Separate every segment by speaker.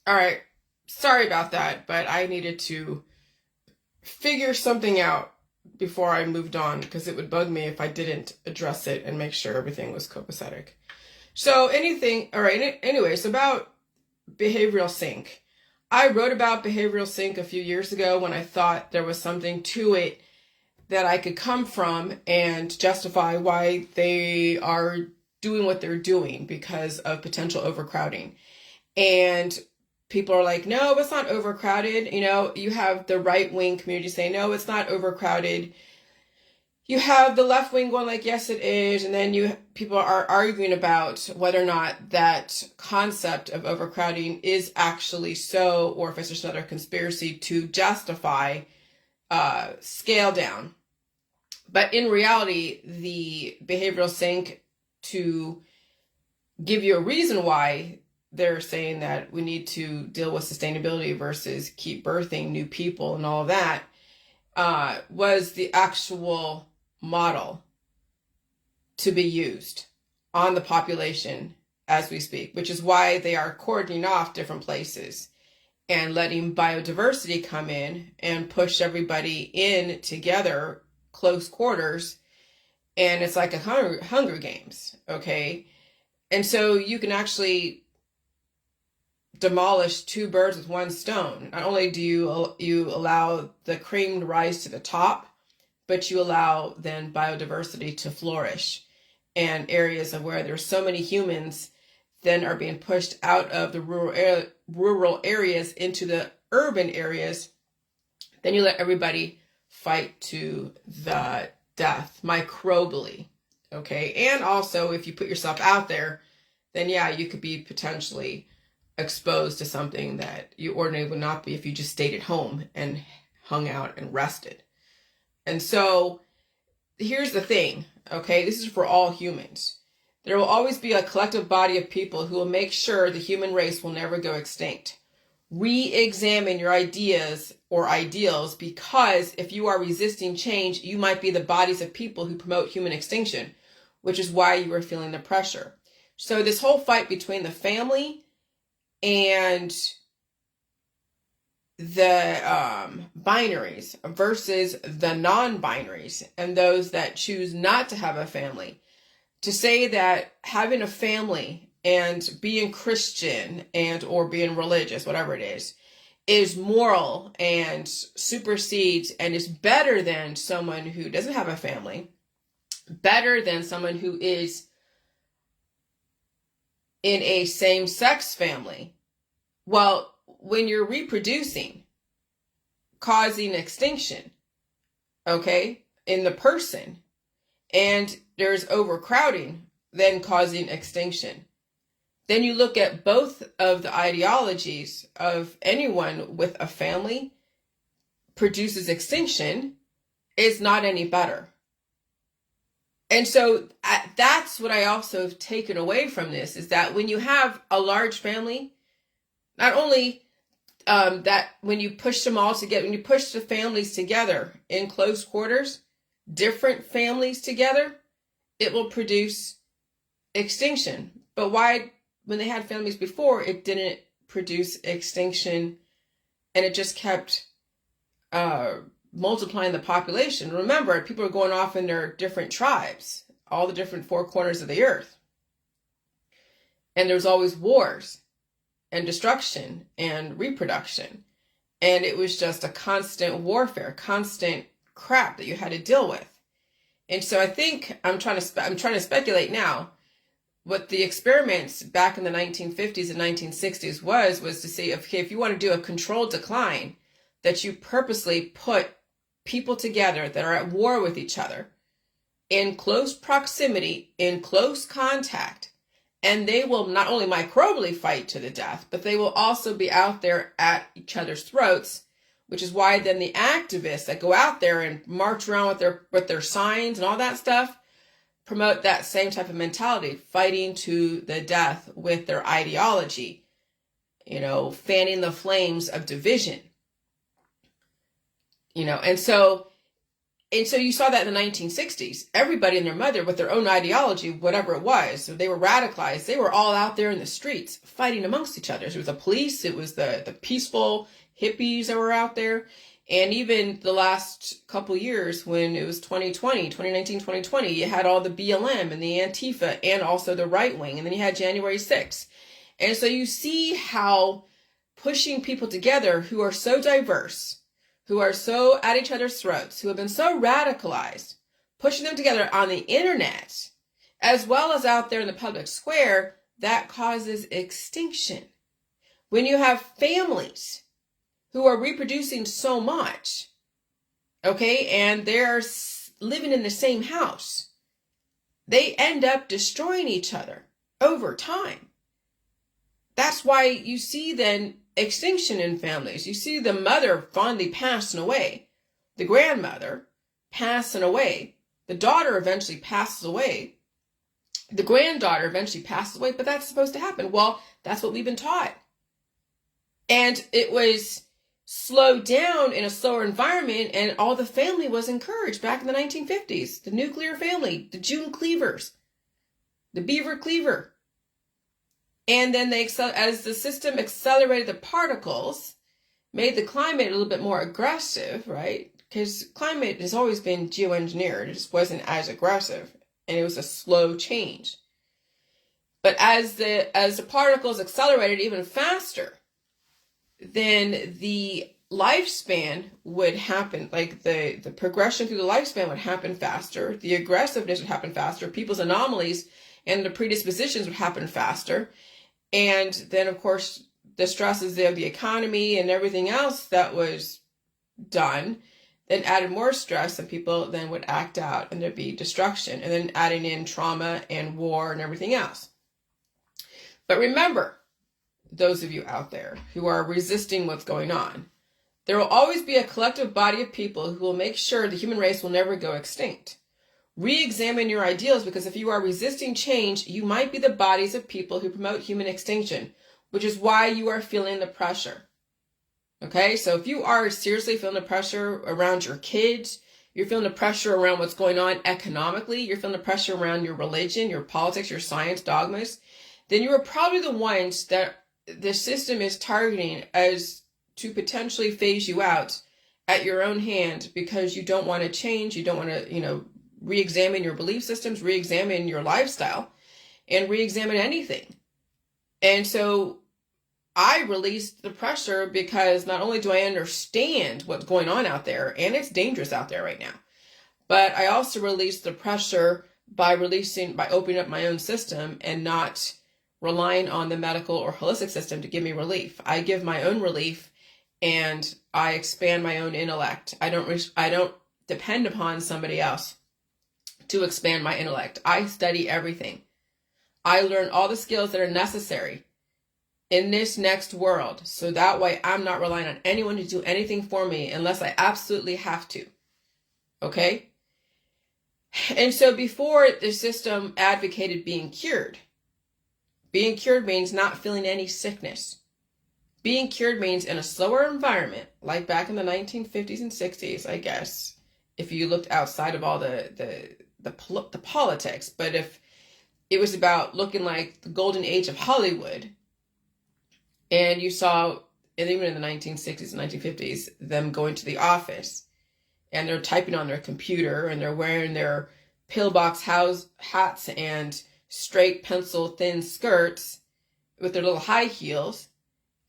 Speaker 1: All right. Sorry about that, but I needed to figure something out before I moved on because it would bug me if I didn't address it and make sure everything was copacetic. So all right, anyways, about behavioral sync. I wrote about behavioral sync a few years ago when I thought there was something to it that I could come from and justify why they are doing what they're doing because of potential overcrowding. And people are like, no, it's not overcrowded. You have the right wing community saying, no, it's not overcrowded. You have the left wing going like, yes, it is. And then people are arguing about whether or not that concept of overcrowding is actually so, or if it's just another conspiracy to justify scale down. But in reality, the behavioral sync, to give you a reason why they're saying that we need to deal with sustainability versus keep birthing new people and all of that, was the actual model to be used on the population as we speak, which is why they are cordoning off different places and letting biodiversity come in and push everybody in together, close quarters, and it's like a Hunger Games, okay? And so you can actually demolish two birds with one stone. Not only do you allow the cream to rise to the top, but you allow then biodiversity to flourish. And areas of where there's so many humans then are being pushed out of the rural areas into the urban areas, then you let everybody fight to the death microbially, okay? And also, if you put yourself out there, then yeah, you could be potentially exposed to something that you ordinarily would not be if you just stayed at home and hung out and rested. And so here's the thing, okay? This is for all humans. There will always be a collective body of people who will make sure the human race will never go extinct. Re-examine your ideas or ideals, because if you are resisting change, you might be the bodies of people who promote human extinction, which is why you are feeling the pressure. So this whole fight between the family and the binaries versus the non-binaries and those that choose not to have a family, to say that having a family and being Christian and or being religious, whatever it is moral and supersedes and is better than someone who doesn't have a family, better than someone who is in a same-sex family. Well, when you're reproducing, causing extinction, okay, in the person, and there's overcrowding, then causing extinction, then you look at both of the ideologies of anyone with a family produces extinction, is not any better. And so that's what I also have taken away from this, is that when you have a large family, not only that when you push them all together, when you push the families together in close quarters, different families together, it will produce extinction. But why, when they had families before, it didn't produce extinction, and it just kept multiplying the population? Remember, people are going off in their different tribes, all the different four corners of the earth. And there's always wars and destruction and reproduction. And it was just a constant warfare, constant crap that you had to deal with. And so I think I'm trying to speculate now. What the experiments back in the 1950s and 1960s was to see if you want to do a controlled decline, that you purposely put people together that are at war with each other in close proximity, in close contact, and they will not only microbially fight to the death, but they will also be out there at each other's throats, which is why then the activists that go out there and march around with their signs and all that stuff promote that same type of mentality, fighting to the death with their ideology, fanning the flames of division. And so And so you saw that in the 1960s. Everybody and their mother with their own ideology, whatever it was, so they were radicalized. They were all out there in the streets fighting amongst each other. So it was the police. It was the peaceful hippies that were out there. And even the last couple years when it was 2019, 2020, you had all the BLM and the Antifa and also the right wing. And then you had January 6th. And so you see how pushing people together who are so diverse, who are so at each other's throats, who have been so radicalized, pushing them together on the internet, as well as out there in the public square, that causes extinction. When you have families who are reproducing so much, okay, and they're living in the same house, they end up destroying each other over time. That's why you see then extinction in families. You see the mother fondly passing away, the grandmother passing away, the daughter eventually passes away, the granddaughter eventually passes away, but that's supposed to happen. Well, that's what we've been taught. And it was slowed down in a slower environment, and all the family was encouraged back in the 1950s. The nuclear family, the June Cleavers, the Beaver Cleaver. And then as the system accelerated the particles, made the climate a little bit more aggressive, right? Because climate has always been geoengineered. It just wasn't as aggressive, and it was a slow change. But as the particles accelerated even faster, then the lifespan would happen, like the progression through the lifespan would happen faster. The aggressiveness would happen faster. People's anomalies and the predispositions would happen faster. And then, of course, the stresses of the economy and everything else that was done then added more stress, and people then would act out, and there'd be destruction, and then adding in trauma and war and everything else. But remember, those of you out there who are resisting what's going on, there will always be a collective body of people who will make sure the human race will never go extinct. Re-examine your ideals, because if you are resisting change, you might be the bodies of people who promote human extinction, which is why you are feeling the pressure. Okay, so if you are seriously feeling the pressure around your kids, you're feeling the pressure around what's going on economically, you're feeling the pressure around your religion, your politics, your science dogmas, then you are probably the ones that the system is targeting as to potentially phase you out at your own hand, because you don't want to change, you don't want to, re-examine your belief systems, re-examine your lifestyle, and re-examine anything. And so I released the pressure because not only do I understand what's going on out there, and it's dangerous out there right now, but I also released the pressure by opening up my own system and not relying on the medical or holistic system to give me relief. I give my own relief, and I expand my own intellect. I don't depend upon somebody else to expand my intellect. I study everything. I learn all the skills that are necessary in this next world, so that way I'm not relying on anyone to do anything for me unless I absolutely have to. Okay? And so before, the system advocated being cured. Being cured means not feeling any sickness. Being cured means in a slower environment, like back in the 1950s and 60s, I guess, if you looked outside of all the politics. But if it was about looking like the golden age of Hollywood, and you saw, and even in the 1960s and 1950s, them going to the office, and they're typing on their computer, and they're wearing their pillbox hats and straight pencil thin skirts with their little high heels.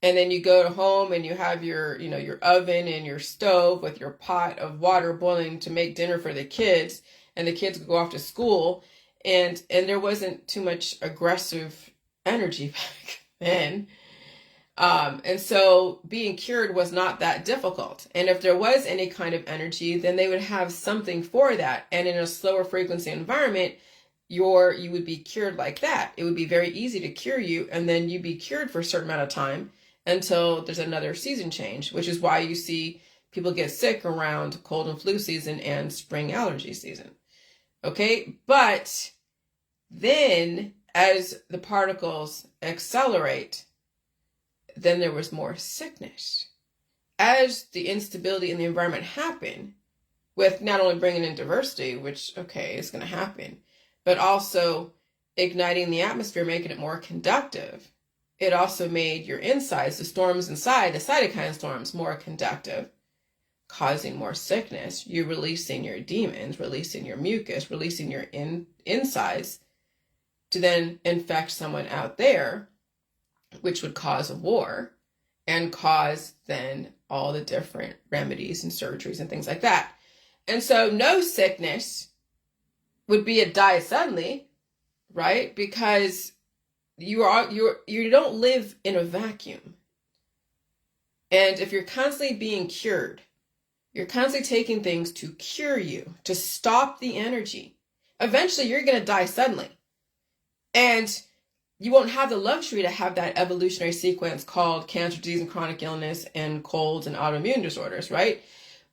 Speaker 1: And then you go home and you have your oven and your stove with your pot of water boiling to make dinner for the kids, and the kids go off to school, and there wasn't too much aggressive energy back then. And so being cured was not that difficult. And if there was any kind of energy, then they would have something for that. And in a slower frequency environment, you would be cured like that. It would be very easy to cure you, and then you'd be cured for a certain amount of time until there's another season change, which is why you see people get sick around cold and flu season and spring allergy season. Okay, but then as the particles accelerate, then there was more sickness. As the instability in the environment happened, with not only bringing in diversity, which, okay, is going to happen, but also igniting the atmosphere, making it more conductive. It also made your insides, the storms inside, the cytokine storms, more conductive, causing more sickness. You're releasing your demons, releasing your mucus, releasing your insides to then infect someone out there, which would cause a war and cause then all the different remedies and surgeries and things like that. And so no sickness would be a die suddenly, right? Because you don't live in a vacuum. And if you're constantly being cured, you're constantly taking things to cure you, to stop the energy, eventually you're going to die suddenly. And you won't have the luxury to have that evolutionary sequence called cancer, disease, and chronic illness, and colds and autoimmune disorders, right?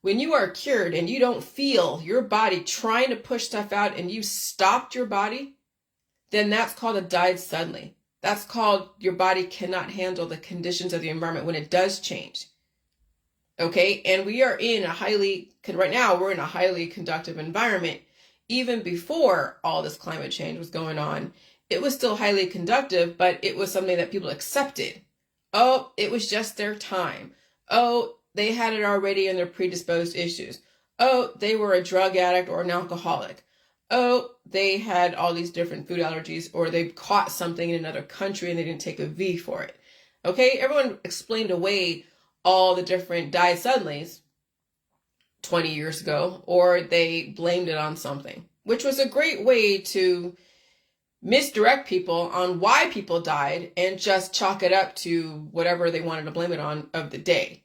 Speaker 1: When you are cured and you don't feel your body trying to push stuff out and you stopped your body, then that's called a died suddenly. That's called your body cannot handle the conditions of the environment when it does change. Okay, and we are in right now we're in a highly conductive environment. Even before all this climate change was going on, it was still highly conductive, but it was something that people accepted. Oh, it was just their time. Oh, they had it already in their predisposed issues. Oh, they were a drug addict or an alcoholic. Oh, they had all these different food allergies, or they caught something in another country and they didn't take a V for it. Okay, everyone explained away all the different die suddenlies 20 years ago, or they blamed it on something, which was a great way to misdirect people on why people died and just chalk it up to whatever they wanted to blame it on of the day.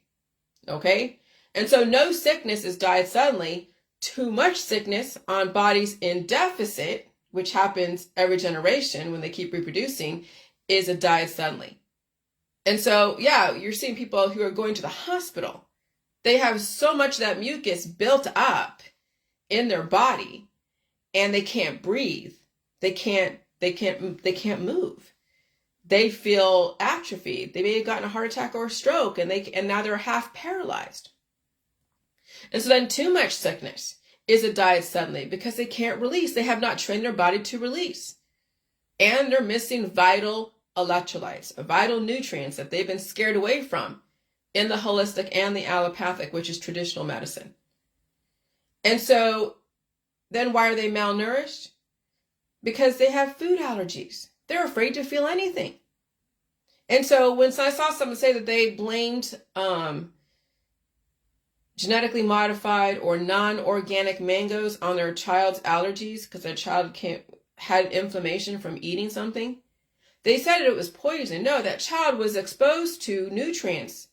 Speaker 1: Okay? And so no sickness is died suddenly. Too much sickness on bodies in deficit, which happens every generation when they keep reproducing, is a died suddenly. And so, yeah, you're seeing people who are going to the hospital. They have so much of that mucus built up in their body and they can't breathe. They can't move. They feel atrophied. They may have gotten a heart attack or a stroke and now they're half paralyzed. And so then too much sickness is a died suddenly because they can't release. They have not trained their body to release. And they're missing vital electrolytes, vital nutrients that they've been scared away from in the holistic and the allopathic, which is traditional medicine. And so then why are they malnourished? Because they have food allergies. They're afraid to feel anything. And so when I saw someone say that they blamed genetically modified or non-organic mangoes on their child's allergies because their child had inflammation from eating something, they said it was poison. No, that child was exposed to nutrients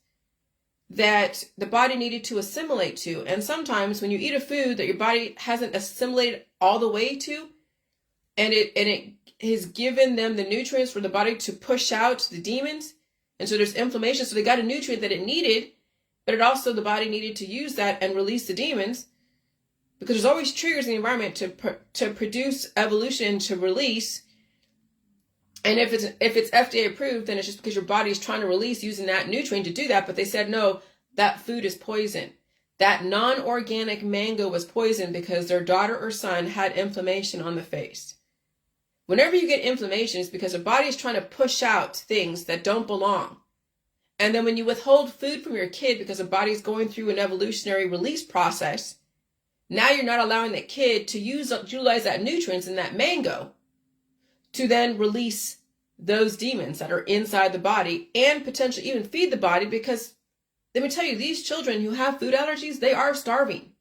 Speaker 1: that the body needed to assimilate to. And sometimes when you eat a food that your body hasn't assimilated all the way to, and it has given them the nutrients for the body to push out the demons, and so there's inflammation, so they got a nutrient that it needed, but it also, the body needed to use that and release the demons, because there's always triggers in the environment to produce evolution, to release. And if it's FDA approved, then it's just because your body is trying to release using that nutrient to do that. But they said, no, that food is poison. That non-organic mango was poison because their daughter or son had inflammation on the face. Whenever you get inflammation, it's because the body is trying to push out things that don't belong. And then when you withhold food from your kid because the body is going through an evolutionary release process, now you're not allowing that kid to utilize that nutrients in that mango to then release those demons that are inside the body and potentially even feed the body, because let me tell you, these children who have food allergies, they are starving.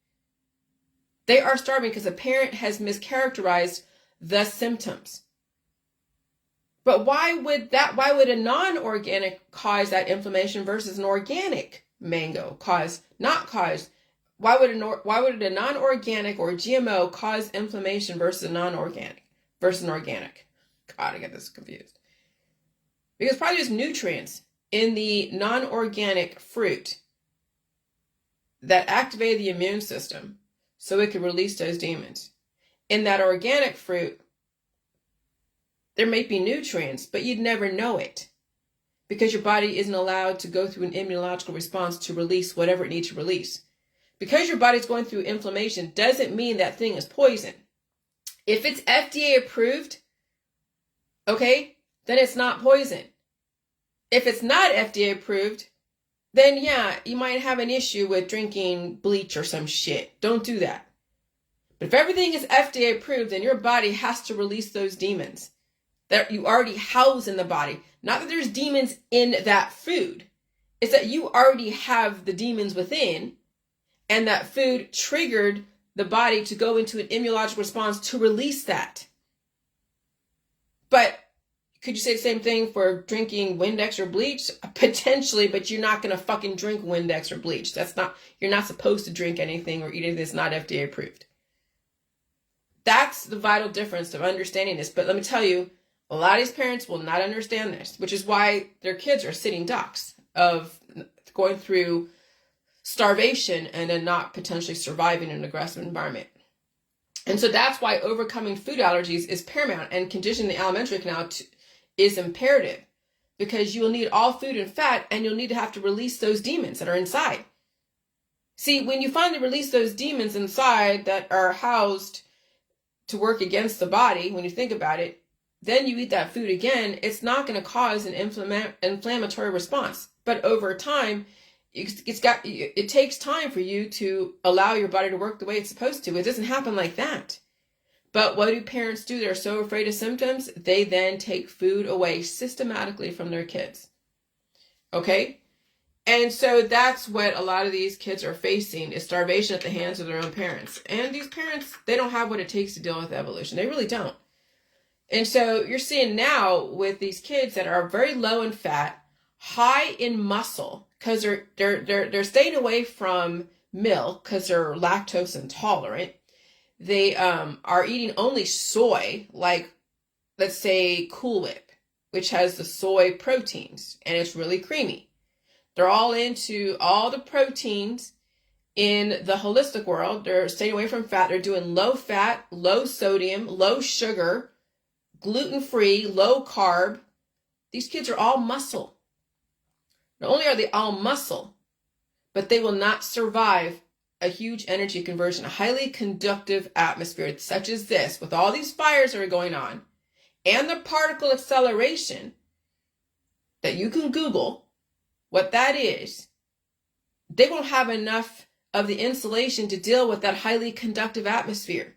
Speaker 1: They are starving because a parent has mischaracterized the symptoms. But why would a non-organic cause that inflammation versus an organic mango not cause? Why would a non-organic or GMO cause inflammation versus a non-organic versus an organic? God, I get this confused. Because probably there's nutrients in the non-organic fruit that activate the immune system so it could release those demons. In that organic fruit, there may be nutrients, but you'd never know it because your body isn't allowed to go through an immunological response to release whatever it needs to release. because your body's going through inflammation doesn't mean that thing is poison. If it's FDA approved, okay, then it's not poison. If it's not FDA approved, then yeah, you might have an issue with drinking bleach or some shit. Don't do that. But if everything is FDA approved, then your body has to release those demons that you already house in the body. Not that there's demons in that food. It's that you already have the demons within, and that food triggered the body to go into an immunological response to release that. But could you say the same thing for drinking Windex or bleach? Potentially, but you're not going to fucking drink Windex or bleach. You're not supposed to drink anything or eat anything that's not FDA approved. That's the vital difference of understanding this. But let me tell you, a lot of these parents will not understand this, which is why their kids are sitting ducks of going through starvation and then not potentially surviving in an aggressive environment. And so that's why overcoming food allergies is paramount, and conditioning the alimentary canal is imperative, because you will need all food and fat, and you'll need to have to release those demons that are inside. See, when you finally release those demons inside that are housed to work against the body, when you think about it, then you eat that food again, it's not going to cause an inflammatory response. But over time, it takes time for you to allow your body to work the way it's supposed to. It doesn't happen like that. But what do parents do? They're so afraid of symptoms, they then take food away systematically from their kids. Okay? And so that's what a lot of these kids are facing, is starvation at the hands of their own parents. And these parents, they don't have what it takes to deal with evolution. They really don't. And so you're seeing now with these kids that are very low in fat, high in muscle, because they're staying away from milk because they're lactose intolerant. They are eating only soy, like, let's say, Cool Whip, which has the soy proteins, and it's really creamy. They're all into all the proteins in the holistic world. They're staying away from fat. They're doing low fat, low sodium, low sugar, gluten-free, low carb. These kids are all muscle. Not only are they all muscle, but they will not survive a huge energy conversion, a highly conductive atmosphere such as this, with all these fires that are going on, and the particle acceleration that you can Google what that is. They won't have enough of the insulation to deal with that highly conductive atmosphere.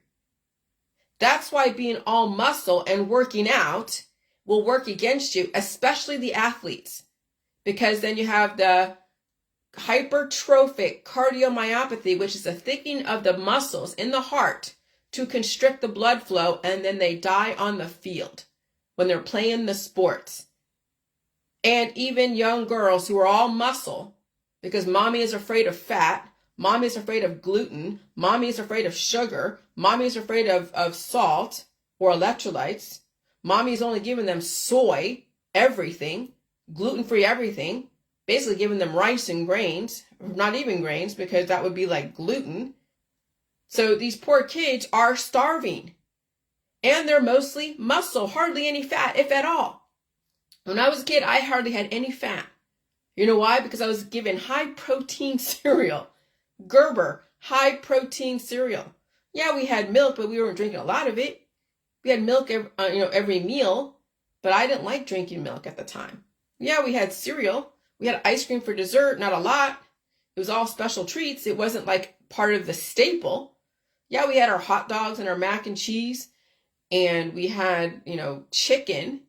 Speaker 1: That's why being all muscle and working out will work against you, especially the athletes, because then you have the hypertrophic cardiomyopathy, which is a thickening of the muscles in the heart to constrict the blood flow, and then they die on the field when they're playing the sports. And even young girls who are all muscle, because mommy is afraid of fat, mommy is afraid of gluten, mommy is afraid of sugar, mommy is afraid of salt or electrolytes, mommy is only giving them soy, everything, gluten-free everything, basically giving them rice and grains, not even grains, because that would be like gluten. So these poor kids are starving, and they're mostly muscle, hardly any fat, if at all. When I was a kid, I hardly had any fat. You know why? Because I was given high-protein cereal. Gerber, high-protein cereal. Yeah, we had milk, but we weren't drinking a lot of it. We had milk every meal, but I didn't like drinking milk at the time. Yeah, we had cereal. We had ice cream for dessert, not a lot. It was all special treats. It wasn't like part of the staple. Yeah, we had our hot dogs and our mac and cheese, and we had, chicken.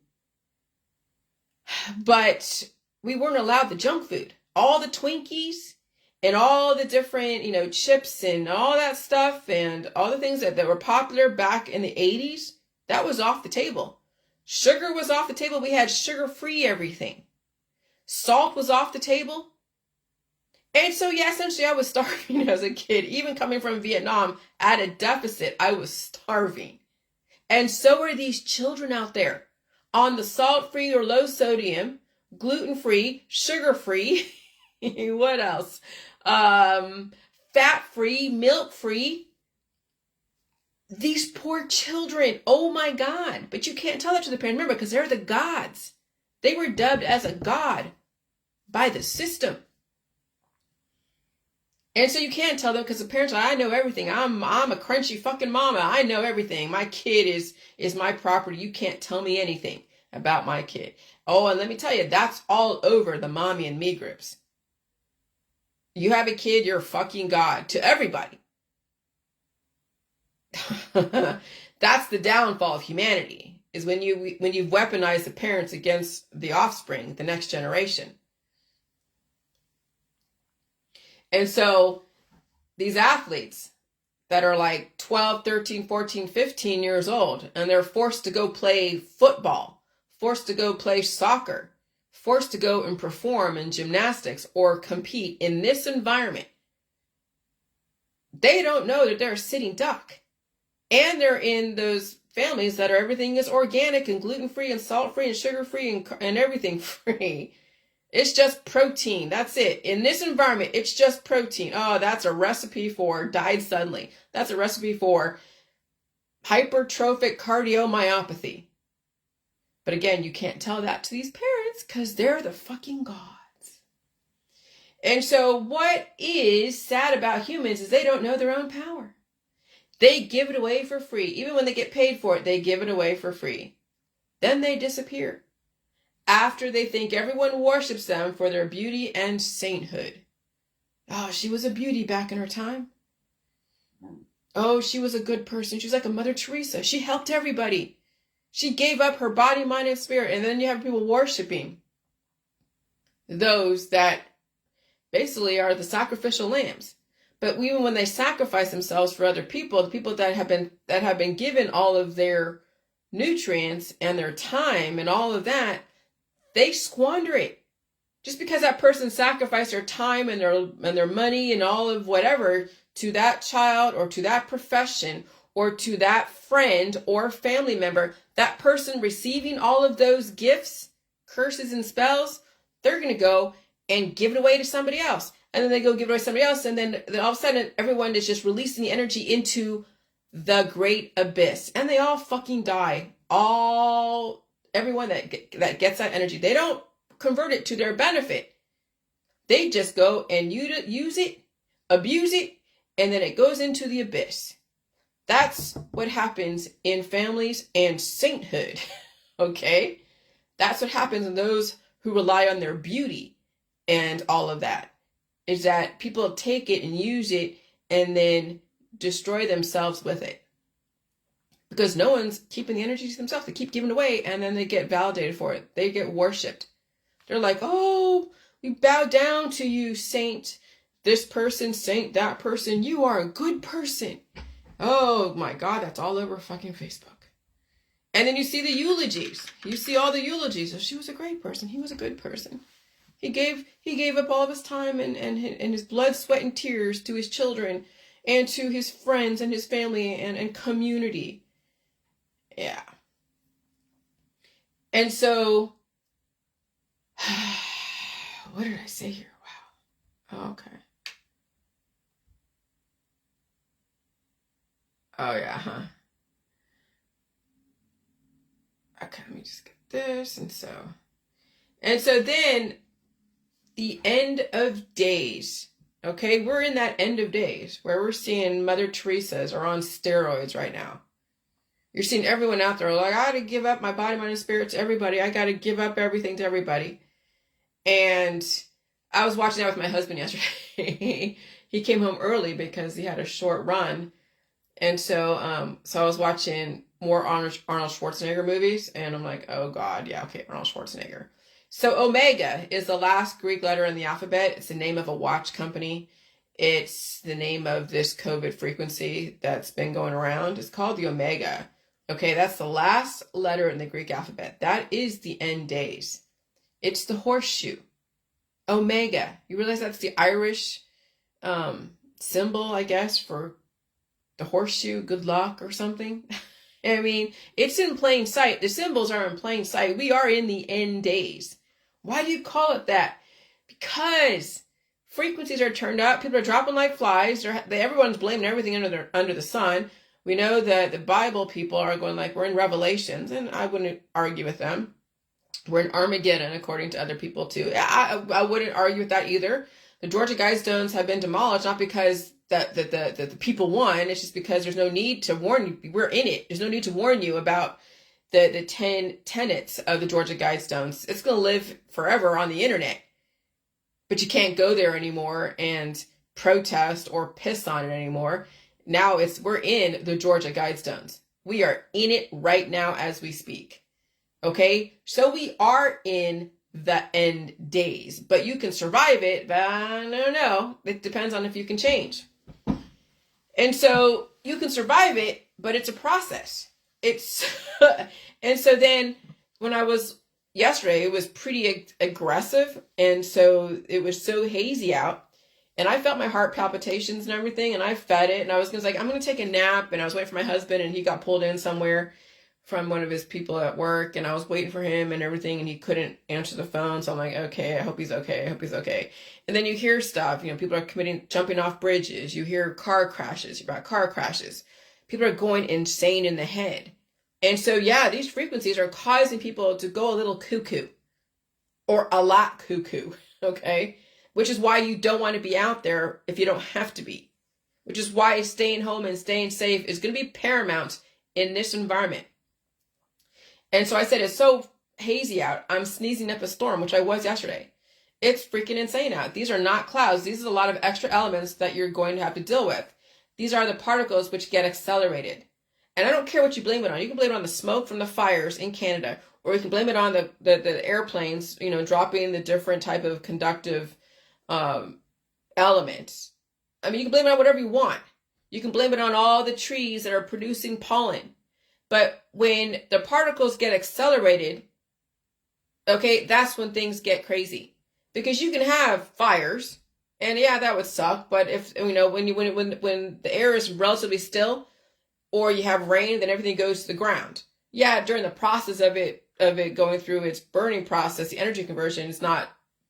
Speaker 1: But we weren't allowed the junk food. All the Twinkies and all the different, chips and all that stuff and all the things that were popular back in the 80s, that was off the table. Sugar was off the table. We had sugar-free everything. Salt was off the table. And so, yeah, essentially I was starving as a kid. Even coming from Vietnam at a deficit, I was starving. And so are these children out there on the salt-free or low sodium, gluten-free, sugar-free, what else? Fat-free, milk-free. These poor children, oh my God. But you can't tell that to the parent, remember, because they're the gods. They were dubbed as a god by the system. And so you can't tell them, because the parents are, I know everything. I'm a crunchy fucking mama. I know everything. My kid is my property. You can't tell me anything about my kid. Oh, and let me tell you, that's all over the mommy and me groups. You have a kid, you're a fucking god to everybody. That's the downfall of humanity, is when you weaponize the parents against the offspring, the next generation. And so these athletes that are like 12, 13, 14, 15 years old, and they're forced to go play football, forced to go play soccer, forced to go and perform in gymnastics or compete in this environment, they don't know that they're a sitting duck. And they're in those families that are, everything is organic and gluten-free and salt-free and sugar-free and everything free. It's just protein. That's it. In this environment, it's just protein. Oh, that's a recipe for died suddenly. That's a recipe for hypertrophic cardiomyopathy. But again, you can't tell that to these parents because they're the fucking gods. And so what is sad about humans is they don't know their own power. They give it away for free. Even when they get paid for it, they give it away for free. Then they disappear after they think everyone worships them for their beauty and sainthood. Oh, she was a beauty back in her time. Oh, she was a good person. She was like a Mother Teresa. She helped everybody. She gave up her body, mind, and spirit. And then you have people worshiping those that basically are the sacrificial lambs. But even when they sacrifice themselves for other people, the people that have been given all of their nutrients and their time and all of that, they squander it. Just because that person sacrificed their time and their money and all of whatever to that child or to that profession or to that friend or family member, that person receiving all of those gifts, curses and spells, they're going to go and give it away to somebody else. And then they go give it away to somebody else. And then all of a sudden, everyone is just releasing the energy into the great abyss. And they all fucking die. Everyone that gets that energy, they don't convert it to their benefit. They just go and use it, abuse it, and then it goes into the abyss. That's what happens in families and sainthood. Okay? That's what happens in those who rely on their beauty and all of that. Is that people take it and use it and then destroy themselves with it. Because no one's keeping the energy to themselves. They keep giving away and then they get validated for it. They get worshipped. They're like, oh, we bow down to you, saint. This person, saint, that person. You are a good person. Oh my God, that's all over fucking Facebook. And then you see the eulogies. You see all the eulogies. Oh, she was a great person. He was a good person. He gave up all of his time and his blood, sweat, and tears to his children and to his friends and his family and community. Yeah. And so, what did I say here? Wow. Okay. Oh, yeah, huh? Okay, let me just get this. And so then the end of days. Okay, we're in that end of days where we're seeing Mother Teresa's are on steroids right now. You're seeing everyone out there like, I got to give up my body, mind, and spirit to everybody. I got to give up everything to everybody. And I was watching that with my husband yesterday. He came home early because he had a short run. And so I was watching more Arnold Schwarzenegger movies. And I'm like, oh God, yeah, okay, Arnold Schwarzenegger. So Omega is the last Greek letter in the alphabet. It's the name of a watch company. It's the name of this COVID frequency that's been going around. It's called the Omega. Okay, that's the last letter in the Greek alphabet. That is the end days. It's the horseshoe. Omega. You realize that's the Irish symbol, I guess, for the horseshoe, good luck or something. I mean, it's in plain sight. The symbols are in plain sight. We are in the end days. Why do you call it that? Because frequencies are turned up. People are dropping like flies. Everyone's blaming everything under the sun. We know that the Bible people are going like, we're in Revelations, and I wouldn't argue with them. We're in Armageddon, according to other people too. I wouldn't argue with that either. The Georgia Guidestones have been demolished, not because the people won. It's just because there's no need to warn you. We're in it. There's no need to warn you about the 10 tenets of the Georgia Guidestones. It's going to live forever on the internet. But you can't go there anymore and protest or piss on it anymore. Now we're in the Georgia Guidestones. We are in it right now as we speak. Okay? So we are in the end days, but you can survive it, but I don't know. It depends on if you can change. And so you can survive it, but it's a process. And so then when I was yesterday, it was pretty aggressive. And so it was so hazy out, and I felt my heart palpitations and everything, and I fed it, and I was like, I'm going to take a nap. And I was waiting for my husband, and he got pulled in somewhere from one of his people at work, and I was waiting for him and everything, and he couldn't answer the phone. So I'm like, okay, I hope he's okay. I hope he's okay. And then you hear stuff, people are jumping off bridges. You hear car crashes. You've got car crashes. People are going insane in the head. And so, yeah, these frequencies are causing people to go a little cuckoo, or a lot cuckoo. Okay. Which is why you don't want to be out there if you don't have to be, which is why staying home and staying safe is going to be paramount in this environment. And so I said, it's so hazy out. I'm sneezing up a storm, which I was yesterday. It's freaking insane out. These are not clouds. These are a lot of extra elements that you're going to have to deal with. These are the particles which get accelerated. And I don't care what you blame it on. You can blame it on the smoke from the fires in Canada, or you can blame it on the airplanes, dropping the different type of conductive elements. I mean, you can blame it on whatever you want. You can blame it on all the trees that are producing pollen. But when the particles get accelerated, okay, that's when things get crazy. Because you can have fires, and yeah, that would suck. But if when the air is relatively still, or you have rain, then everything goes to the ground. Yeah, during the process of it going through its burning process, the energy conversion is not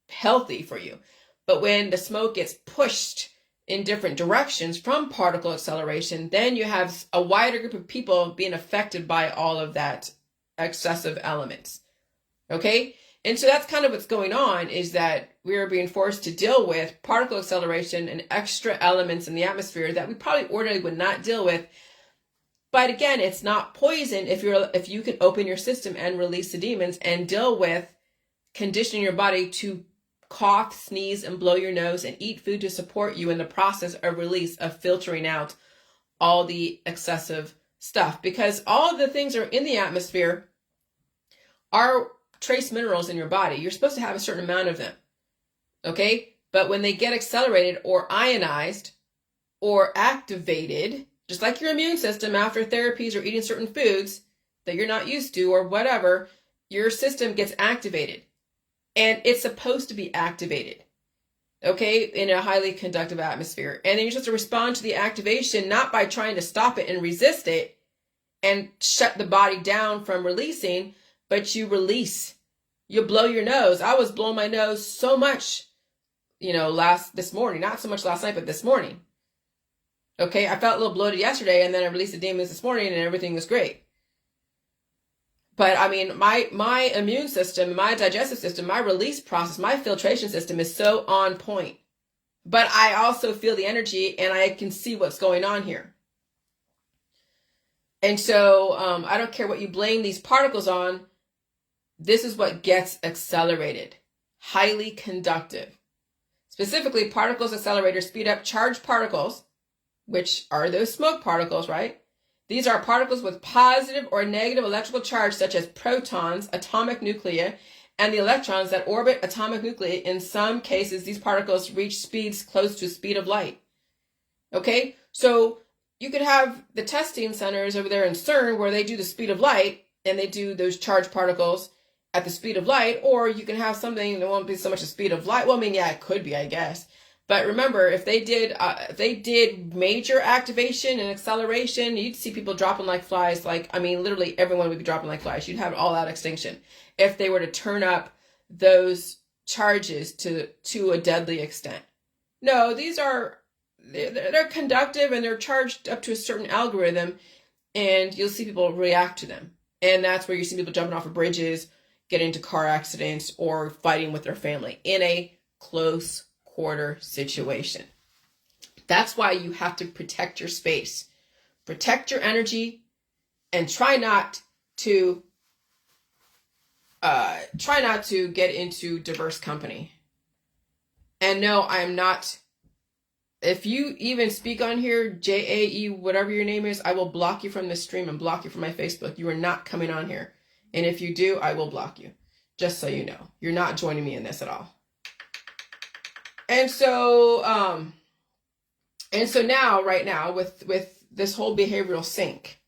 Speaker 1: healthy for you. But when the smoke gets pushed in different directions from particle acceleration, then you have a wider group of people being affected by all of that excessive elements. Okay? And so that's kind of what's going on, is that we are being forced to deal with particle acceleration and extra elements in the atmosphere that we probably ordinarily would not deal with. But again, it's not poison if you can open your system and release the demons and deal with conditioning your body to cough, sneeze, and blow your nose, and eat food to support you in the process of release, of filtering out all the excessive stuff. Because all of the things that are in the atmosphere are trace minerals in your body. You're supposed to have a certain amount of them. Okay? But when they get accelerated or ionized or activated, just like your immune system after therapies or eating certain foods that you're not used to or whatever, your system gets activated. And it's supposed to be activated, okay, in a highly conductive atmosphere. And then you're supposed to respond to the activation, not by trying to stop it and resist it and shut the body down from releasing, but you release. You blow your nose. I was blowing my nose so much, this morning. Not so much last night, but this morning. Okay, I felt a little bloated yesterday, and then I released the demons this morning, and everything was great. But I mean, my immune system, my digestive system, my release process, my filtration system is so on point. But I also feel the energy, and I can see what's going on here. And so I don't care what you blame these particles on. This is what gets accelerated. Highly conductive. Specifically, particles accelerators speed up charged particles, which are those smoke particles, right? These are particles with positive or negative electrical charge, such as protons, atomic nuclei, and the electrons that orbit atomic nuclei. In some cases, these particles reach speeds close to the speed of light. Okay? So you could have the testing centers over there in CERN where they do the speed of light, and they do those charged particles at the speed of light, or you can have something that won't be so much the speed of light. Well, I mean, yeah, it could be, I guess. But remember, if they did major activation and acceleration, you'd see people dropping like flies. Literally everyone would be dropping like flies. You'd have all out extinction if they were to turn up those charges to a deadly extent. No, they're conductive, and they're charged up to a certain algorithm, and you'll see people react to them. And that's where you see people jumping off of bridges, getting into car accidents, or fighting with their family in a close order situation. That's why you have to protect your space, protect your energy, and try not to get into diverse company. And no, I am not. If you even speak on here, JAE, whatever your name is, I will block you from the stream and block you from my Facebook. You are not coming on here. And if you do, I will block you. Just so you know. You're not joining me in this at all. And so now, right now, with this whole behavioral sink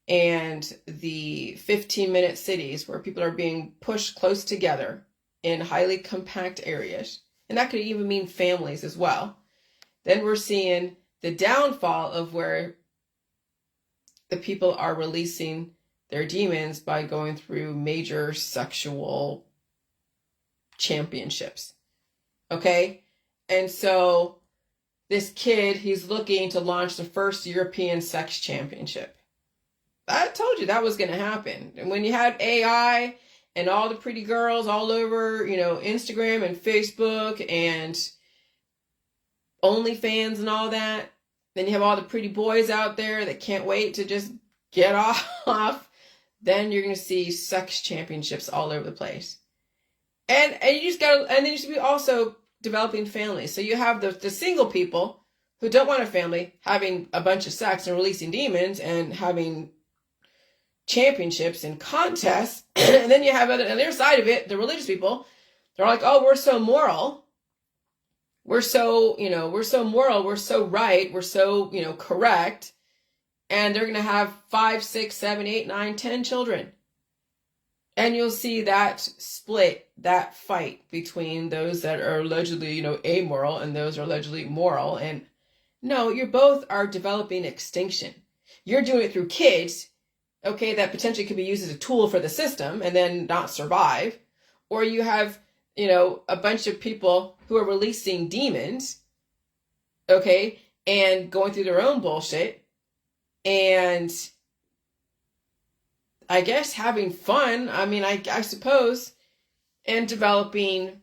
Speaker 1: and the 15-minute cities where people are being pushed close together in highly compact areas, and that could even mean families as well, then we're seeing the downfall of where the people are releasing their demons by going through major sexual championships. Okay? And so this kid, he's looking to launch the first European sex championship. I told you that was going to happen. And when you had AI and all the pretty girls all over, Instagram and Facebook and OnlyFans and all that, then you have all the pretty boys out there that can't wait to just get off. Then you're going to see sex championships all over the place. And you just got to, and then you should be also developing families. So you have the single people who don't want a family having a bunch of sex and releasing demons and having championships and contests. And then you have on the other side of it, the religious people. They're like, oh, we're so moral. We're so moral. We're so right. We're so, correct. And they're going to have 5, 6, 7, 8, 9, 10 children. And you'll see that split, that fight between those that are allegedly, amoral and those are allegedly moral. And no, you both are developing extinction. You're doing it through kids, okay, that potentially could be used as a tool for the system and then not survive. Or you have, a bunch of people who are releasing demons, okay, and going through their own bullshit and I guess having fun, I suppose, and developing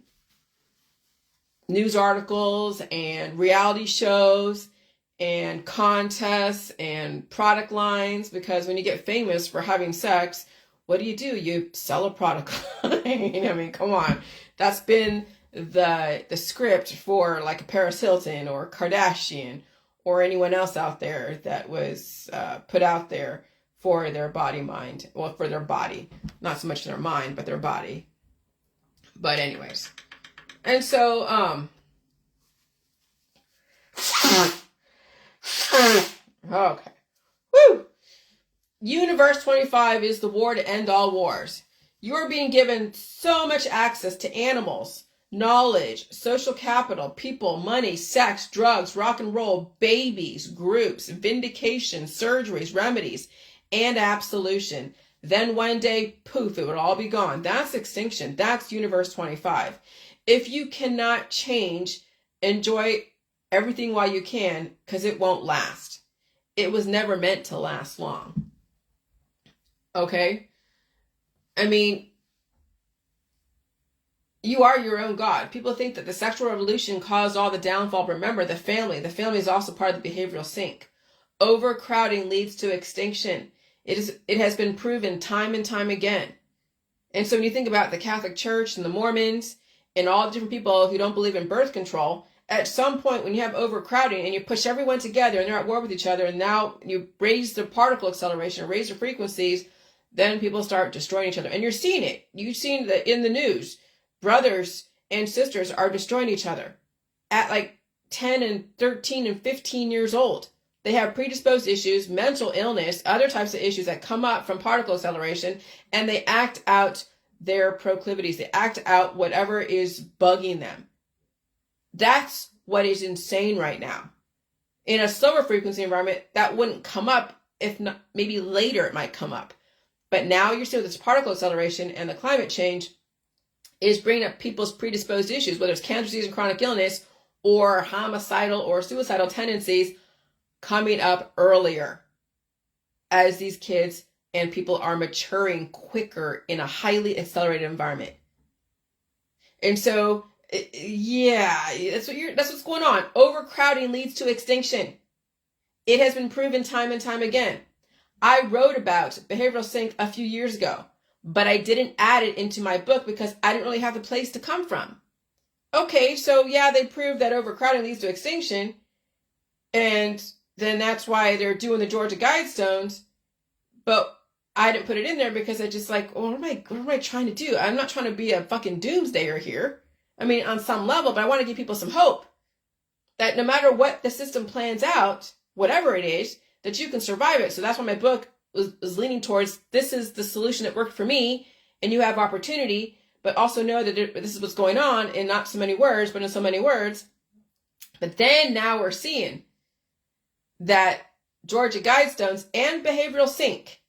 Speaker 1: news articles and reality shows and contests and product lines, because when you get famous for having sex, what do? You sell a product line. Come on. That's been the script for like a Paris Hilton or Kardashian or anyone else out there that was put out there for their mind, for their body, not so much their mind, but their body. But anyways, and so, okay, woo! Universe 25 is the war to end all wars. You are being given so much access to animals, knowledge, social capital, people, money, sex, drugs, rock and roll, babies, groups, vindication, surgeries, remedies, and absolution. Then one day, poof, it would all be gone. That's extinction. That's Universe 25. If you cannot change, enjoy everything while you can, because it won't last. It was never meant to last long. Okay? You are your own God. People think that the sexual revolution caused all the downfall. Remember, the family is also part of the behavioral sink. Overcrowding leads to extinction. It has been proven time and time again. And so when you think about the Catholic Church and the Mormons and all the different people who don't believe in birth control, at some point when you have overcrowding and you push everyone together and they're at war with each other, and now you raise the particle acceleration, raise the frequencies, then people start destroying each other. And you're seeing it. You've seen that in the news. Brothers and sisters are destroying each other at like 10 and 13 and 15 years old. They have predisposed issues, mental illness, other types of issues that come up from particle acceleration, and they act out their proclivities. They act out whatever is bugging them. That's what is insane right now. In a slower frequency environment, that wouldn't come up. If not, maybe later it might come up. But now you're seeing this particle acceleration and the climate change is bringing up people's predisposed issues, whether it's cancer disease and chronic illness or homicidal or suicidal tendencies, coming up earlier as these kids and people are maturing quicker in a highly accelerated environment. And so Yeah, that's what's going on. Overcrowding leads to extinction. It has been proven time and time again. I wrote about behavioral sink a few years ago, but I didn't add it into my book because I didn't really have the place to come from. Okay, so yeah, they proved that overcrowding leads to extinction, and then that's why they're doing the Georgia Guidestones, but I didn't put it in there because I just like, oh, what am I trying to do? I'm not trying to be a fucking doomsdayer here. I mean, on some level, but I want to give people some hope that no matter what the system plans out, whatever it is, that you can survive it. So that's why my book was leaning towards, this is the solution that worked for me, and you have opportunity, but also know that this is what's going on in not so many words, but in so many words. But then now we're seeing that Georgia Guidestones and Behavioral Sync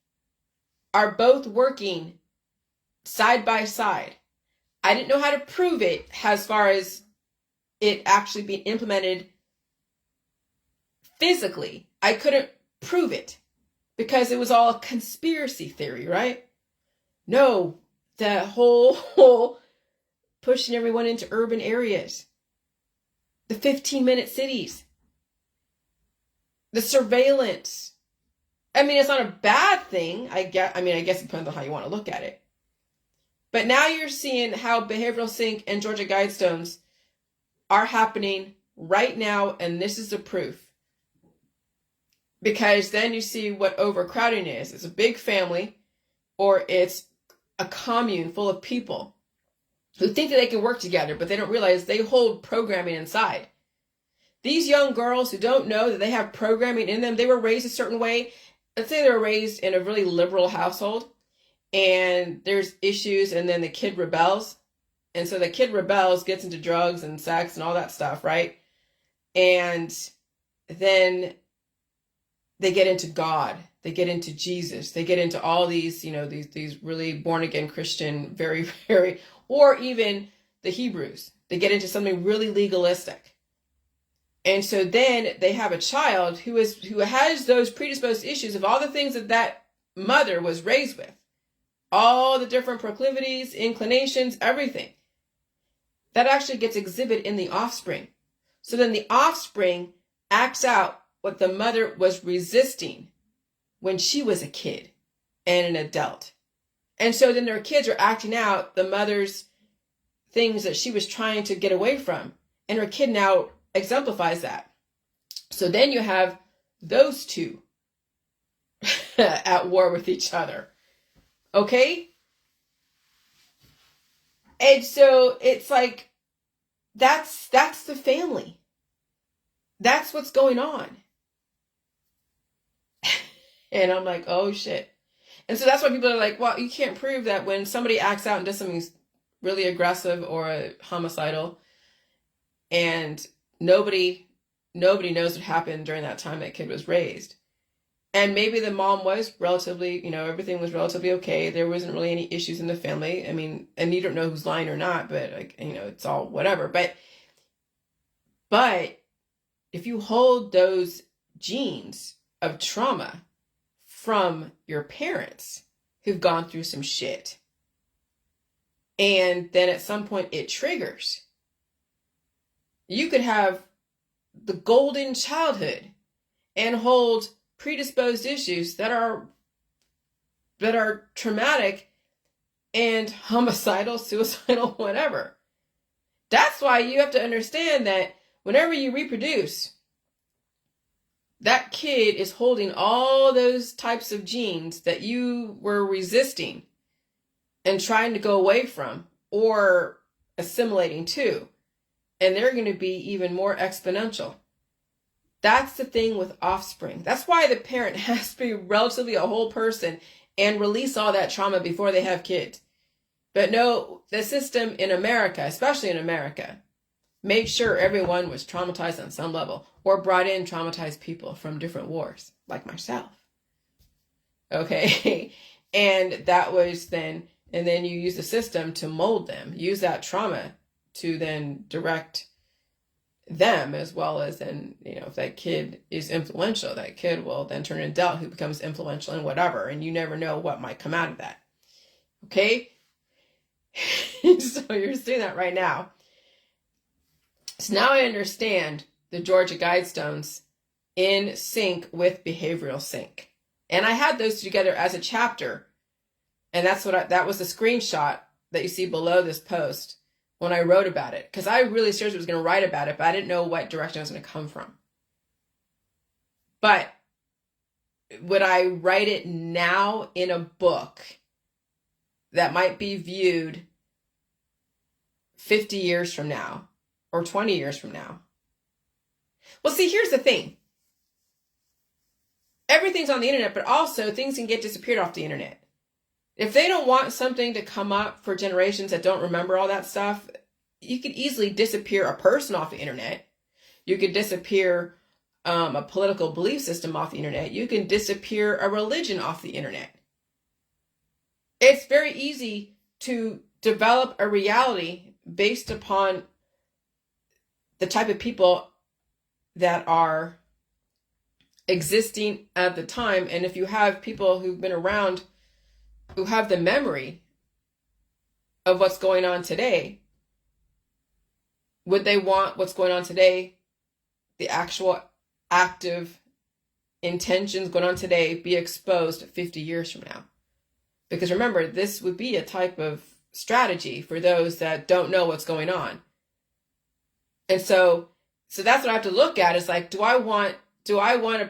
Speaker 1: are both working side by side. I didn't know how to prove it as far as it actually being implemented physically. I couldn't prove it because it was all a conspiracy theory, right? No, the whole pushing everyone into urban areas, the 15-minute cities, the surveillance. I mean, it's not a bad thing. I guess it depends on how you want to look at it. But now you're seeing how Behavioral Sync and Georgia Guidestones are happening right now, and this is the proof. Because then you see what overcrowding is. It's a big family, or it's a commune full of people who think that they can work together, but they don't realize they hold programming inside. These young girls who don't know that they have programming in them, they were raised a certain way. Let's say they were raised in a really liberal household, and there's issues, and then the kid rebels. And so the kid rebels, gets into drugs and sex and all that stuff, right? And then they get into God, they get into Jesus, they get into all these, these really born again Christian, very, very, or even the Hebrews. They get into something really legalistic. And so then they have a child who has those predisposed issues of all the things that mother was raised with. All the different proclivities, inclinations, everything. That actually gets exhibited in the offspring. So then the offspring acts out what the mother was resisting when she was a kid and an adult. And so then their kids are acting out the mother's things that she was trying to get away from. And her kid now exemplifies that. So then you have those two at war with each other. Okay? And so it's like, that's the family. That's what's going on. And I'm like, oh shit. And so that's why people are like, well, you can't prove that when somebody acts out and does something really aggressive or homicidal, and nobody knows what happened during that time that kid was raised. And maybe the mom was relatively, everything was relatively okay. There wasn't really any issues in the family. I mean, and you don't know who's lying or not, but it's all whatever. But if you hold those genes of trauma from your parents who've gone through some shit, and then at some point it triggers, you could have the golden childhood and hold predisposed issues that are traumatic and homicidal, suicidal, whatever. That's why you have to understand that whenever you reproduce, that kid is holding all those types of genes that you were resisting and trying to go away from or assimilating to. And they're going to be even more exponential. That's the thing with offspring. That's why the parent has to be relatively a whole person and release all that trauma before they have kids. But no, the system in America, especially in America, made sure everyone was traumatized on some level or brought in traumatized people from different wars, like myself. Okay? And that was then, and then you use the system to mold them, use that trauma to then direct them, as well as then, if that kid is influential, that kid will then turn an adult who becomes influential in whatever, and you never know what might come out of that. Okay? So you're seeing that right now. So now I understand the Georgia Guidestones in sync with behavioral sync. And I had those together as a chapter. And that was the screenshot that you see below this post when I wrote about it. Because I really seriously was going to write about it, but I didn't know what direction I was going to come from. But would I write it now in a book that might be viewed 50 years from now or 20 years from now? Well, see, here's the thing. Everything's on the internet, but also things can get disappeared off the internet. If they don't want something to come up for generations that don't remember all that stuff, you could easily disappear a person off the internet. You could disappear a political belief system off the internet. You can disappear a religion off the internet. It's very easy to develop a reality based upon the type of people that are existing at the time. And if you have people who've been around who have the memory of what's going on today, would they want what's going on today, the actual active intentions going on today, be exposed 50 years from now? Because remember, this would be a type of strategy for those that don't know what's going on. And so that's what I have to look at. Is like, do I want to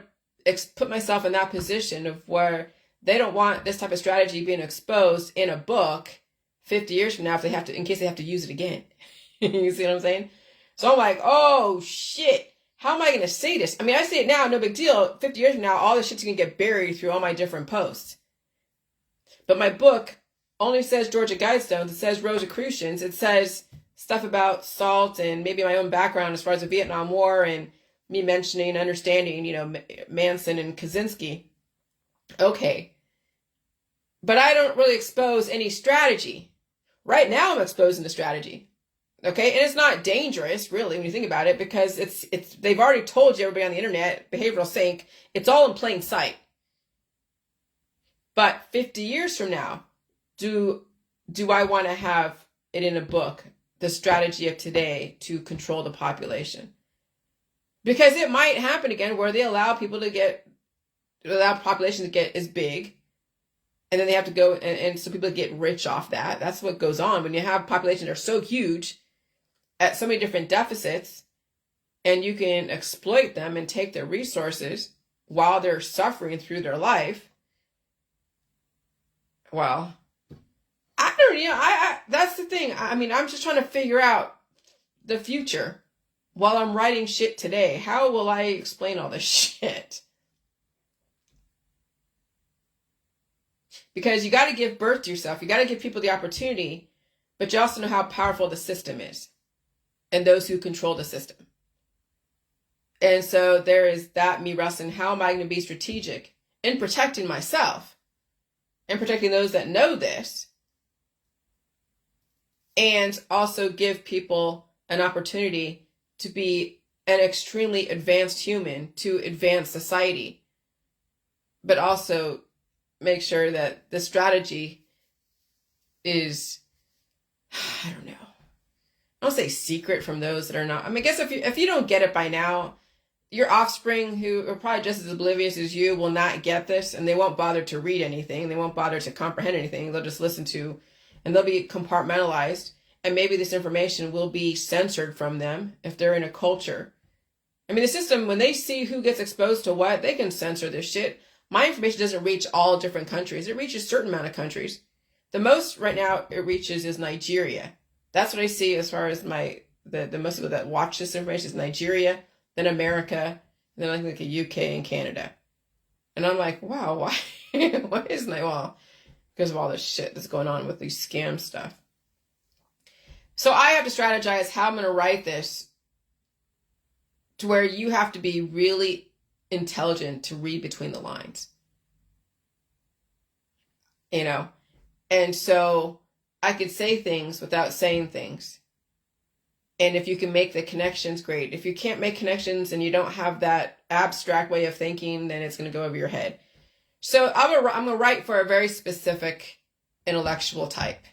Speaker 1: put myself in that position of where they don't want this type of strategy being exposed in a book 50 years from now if they have to, in case they have to use it again. You see what I'm saying? So I'm like, oh shit, how am I going to say this? I mean, I say it now, no big deal. 50 years from now, all this shit's going to get buried through all my different posts. But my book only says Georgia Guidestones. It says Rosicrucians. It says stuff about SALT and maybe my own background as far as the Vietnam War and me mentioning, understanding, Manson and Kaczynski. Okay. But I don't really expose any strategy. Right now I'm exposing the strategy. Okay, and it's not dangerous, really, when you think about it, because it's they've already told you, everybody on the internet, behavioral sync, it's all in plain sight. But 50 years from now, do I want to have it in a book, the strategy of today to control the population? Because it might happen again where they allow population to get as big, and then they have to go, and so people get rich off that. That's what goes on when you have populations that are so huge at so many different deficits, and you can exploit them and take their resources while they're suffering through their life. Well, I that's the thing. I mean, I'm just trying to figure out the future while I'm writing shit today. How will I explain all this shit? Because you got to give birth to yourself. You got to give people the opportunity, but you also know how powerful the system is and those who control the system. And so there is that, me wrestling. How am I going to be strategic in protecting myself and protecting those that know this, and also give people an opportunity to be an extremely advanced human to advance society, but also make sure that the strategy is, I don't know, I don't say secret from those that are not. I mean, I guess if you don't get it by now, your offspring, who are probably just as oblivious as you, will not get this, and they won't bother to read anything. They won't bother to comprehend anything. They'll just listen to, and they'll be compartmentalized, and maybe this information will be censored from them if they're in a culture. I mean, the system, when they see who gets exposed to what, they can censor this shit. My information doesn't reach all different countries. It reaches a certain amount of countries. The most right now it reaches is Nigeria. That's what I see as far as the most people that watch this information is Nigeria, then America, then like the UK and Canada. And I'm like, wow, why? Why isn't that? Well, because of all this shit that's going on with these scam stuff. So I have to strategize how I'm going to write this to where you have to be really intelligent to read between the lines. And so I could say things without saying things. And if you can make the connections, great. If you can't make connections and you don't have that abstract way of thinking, then it's going to go over your head. So I'm going to write for a very specific intellectual type.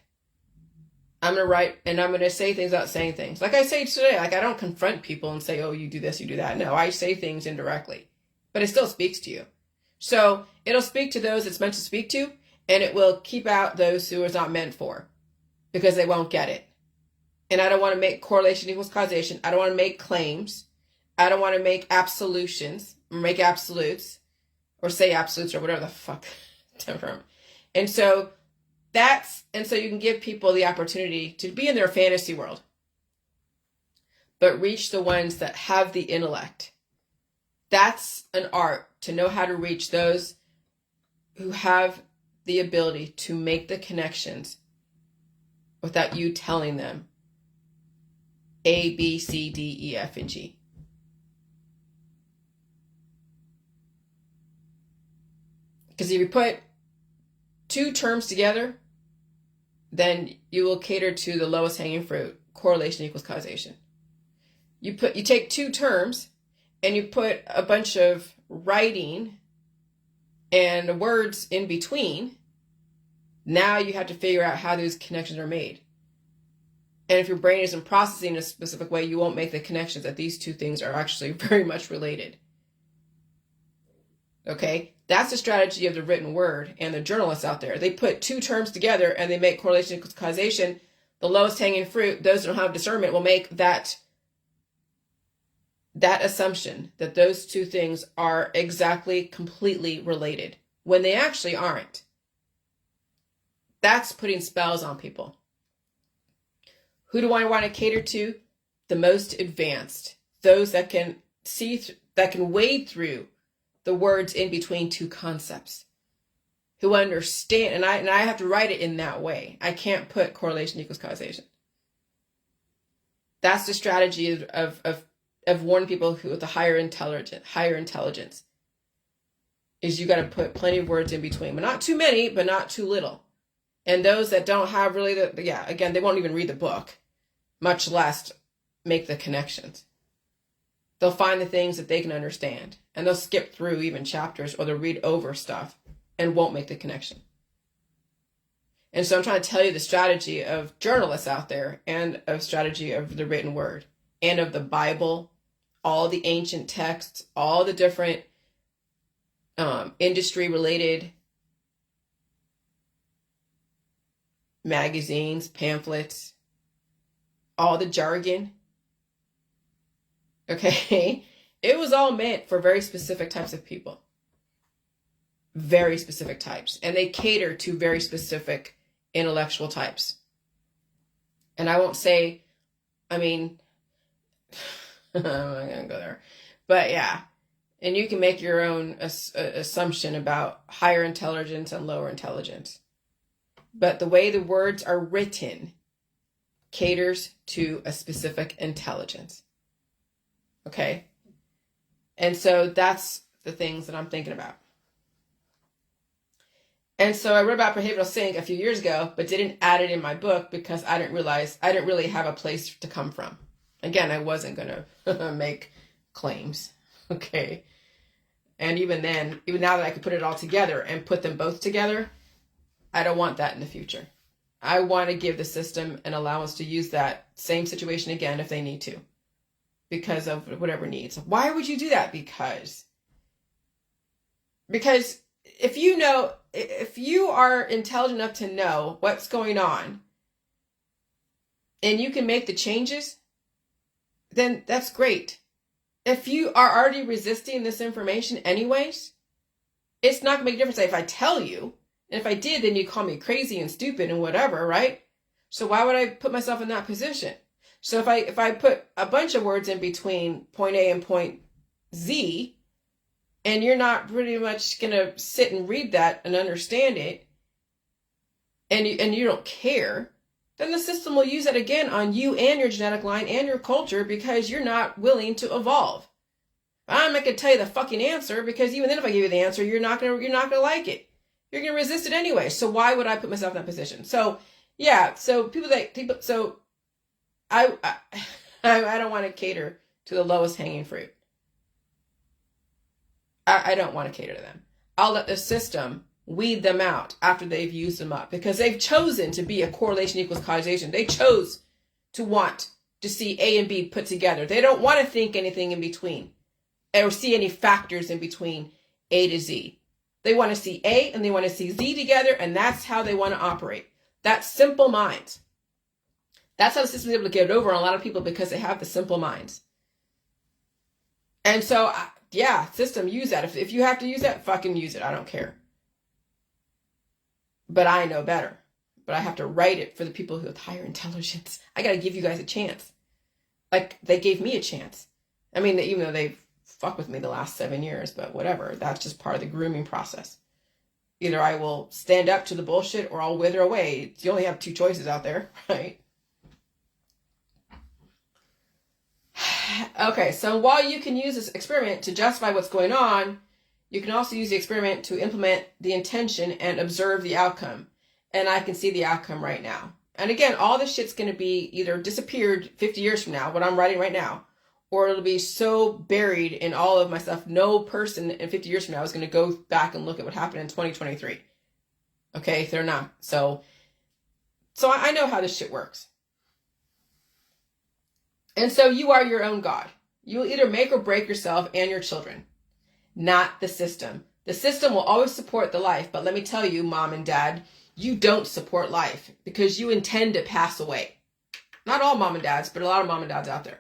Speaker 1: I'm going to write and I'm going to say things without saying things. Like I say today, like I don't confront people and say, oh, you do this, you do that. No, I say things indirectly, but it still speaks to you. So it'll speak to those it's meant to speak to, and it will keep out those who it's not meant for because they won't get it. And I don't want to make correlation equals causation. I don't want to make claims. I don't want to make absolutions or make absolutes or say absolutes or whatever the fuck. And so you can give people the opportunity to be in their fantasy world, but reach the ones that have the intellect. That's an art, to know how to reach those who have the ability to make the connections without you telling them A, B, C, D, E, F, and G. Because if you put two terms together, then you will cater to the lowest hanging fruit. Correlation equals causation. You take two terms and you put a bunch of writing and words in between. Now you have to figure out how those connections are made. And if your brain isn't processing in a specific way, you won't make the connections that these two things are actually very much related. Okay? That's the strategy of the written word and the journalists out there. They put two terms together and they make correlation equals causation. The lowest hanging fruit, those who don't have discernment, will make that assumption that those two things are exactly, completely related when they actually aren't. That's putting spells on people. Who do I want to cater to? The most advanced. Those that can that can wade through the words in between two concepts. Who understand, and I have to write it in that way. I can't put correlation equals causation. That's the strategy of warning people who with a higher intelligence. Is you got to put plenty of words in between, but not too many, but not too little. And those that don't have really again, they won't even read the book, much less make the connections. They'll find the things that they can understand, and they'll skip through even chapters, or they'll read over stuff and won't make the connection. And so I'm trying to tell you the strategy of journalists out there, and a strategy of the written word, and of the Bible, all the ancient texts, all the different industry-related magazines, pamphlets, all the jargon. Okay, it was all meant for very specific types of people. Very specific types. And they cater to very specific intellectual types. And I won't say, I'm not going to go there. But yeah, and you can make your own assumption about higher intelligence and lower intelligence. But the way the words are written caters to a specific intelligence. Okay? And so that's the things that I'm thinking about. And so I wrote about behavioral sync a few years ago, but didn't add it in my book because I didn't really have a place to come from. Again, I wasn't going to make claims. Okay? And even then, even now that I could put it all together and put them both together, I don't want that in the future. I want to give the system an allowance to use that same situation again if they need to, because of whatever needs. Why would you do that? Because if you are intelligent enough to know what's going on and you can make the changes, then that's great. If you are already resisting this information anyways, it's not going to make a difference if I tell you. And if I did, then you'd call me crazy and stupid and whatever, right? So why would I put myself in that position? So if I put a bunch of words in between point A and point Z, and you're not pretty much going to sit and read that and understand it, and you don't care, then the system will use that again on you and your genetic line and your culture because you're not willing to evolve. I'm not going to tell you the fucking answer because even then if I give you the answer, you're not going to like it. You're going to resist it anyway. So why would I put myself in that position? So yeah, I don't want to cater to the lowest hanging fruit. I don't want to cater to them. I'll let the system weed them out after they've used them up, because they've chosen to be a correlation equals causation. They chose to want to see A and B put together. They don't want to think anything in between or see any factors in between A to Z. They want to see A and they want to see Z together, and that's how they want to operate. That's simple minds. That's how the system is able to get over on a lot of people, because they have the simple minds. And so, yeah, system, use that. If you have to use that, fucking use it. I don't care. But I know better. But I have to write it for the people who have higher intelligence. I got to give you guys a chance. Like they gave me a chance. I mean, even though they've fucked with me the last 7 years, but whatever. That's just part of the grooming process. Either I will stand up to the bullshit or I'll wither away. You only have two choices out there, right? Okay, so while you can use this experiment to justify what's going on, you can also use the experiment to implement the intention and observe the outcome. And I can see the outcome right now. And again, all this shit's going to be either disappeared 50 years from now, what I'm writing right now, or it'll be so buried in all of my stuff, no person in 50 years from now is going to go back and look at what happened in 2023. Okay, they're not. So I know how this shit works. And so you are your own God. You will either make or break yourself and your children, not the system. The system will always support the life, but let me tell you, mom and dad, you don't support life because you intend to pass away. Not all mom and dads, but a lot of mom and dads out there.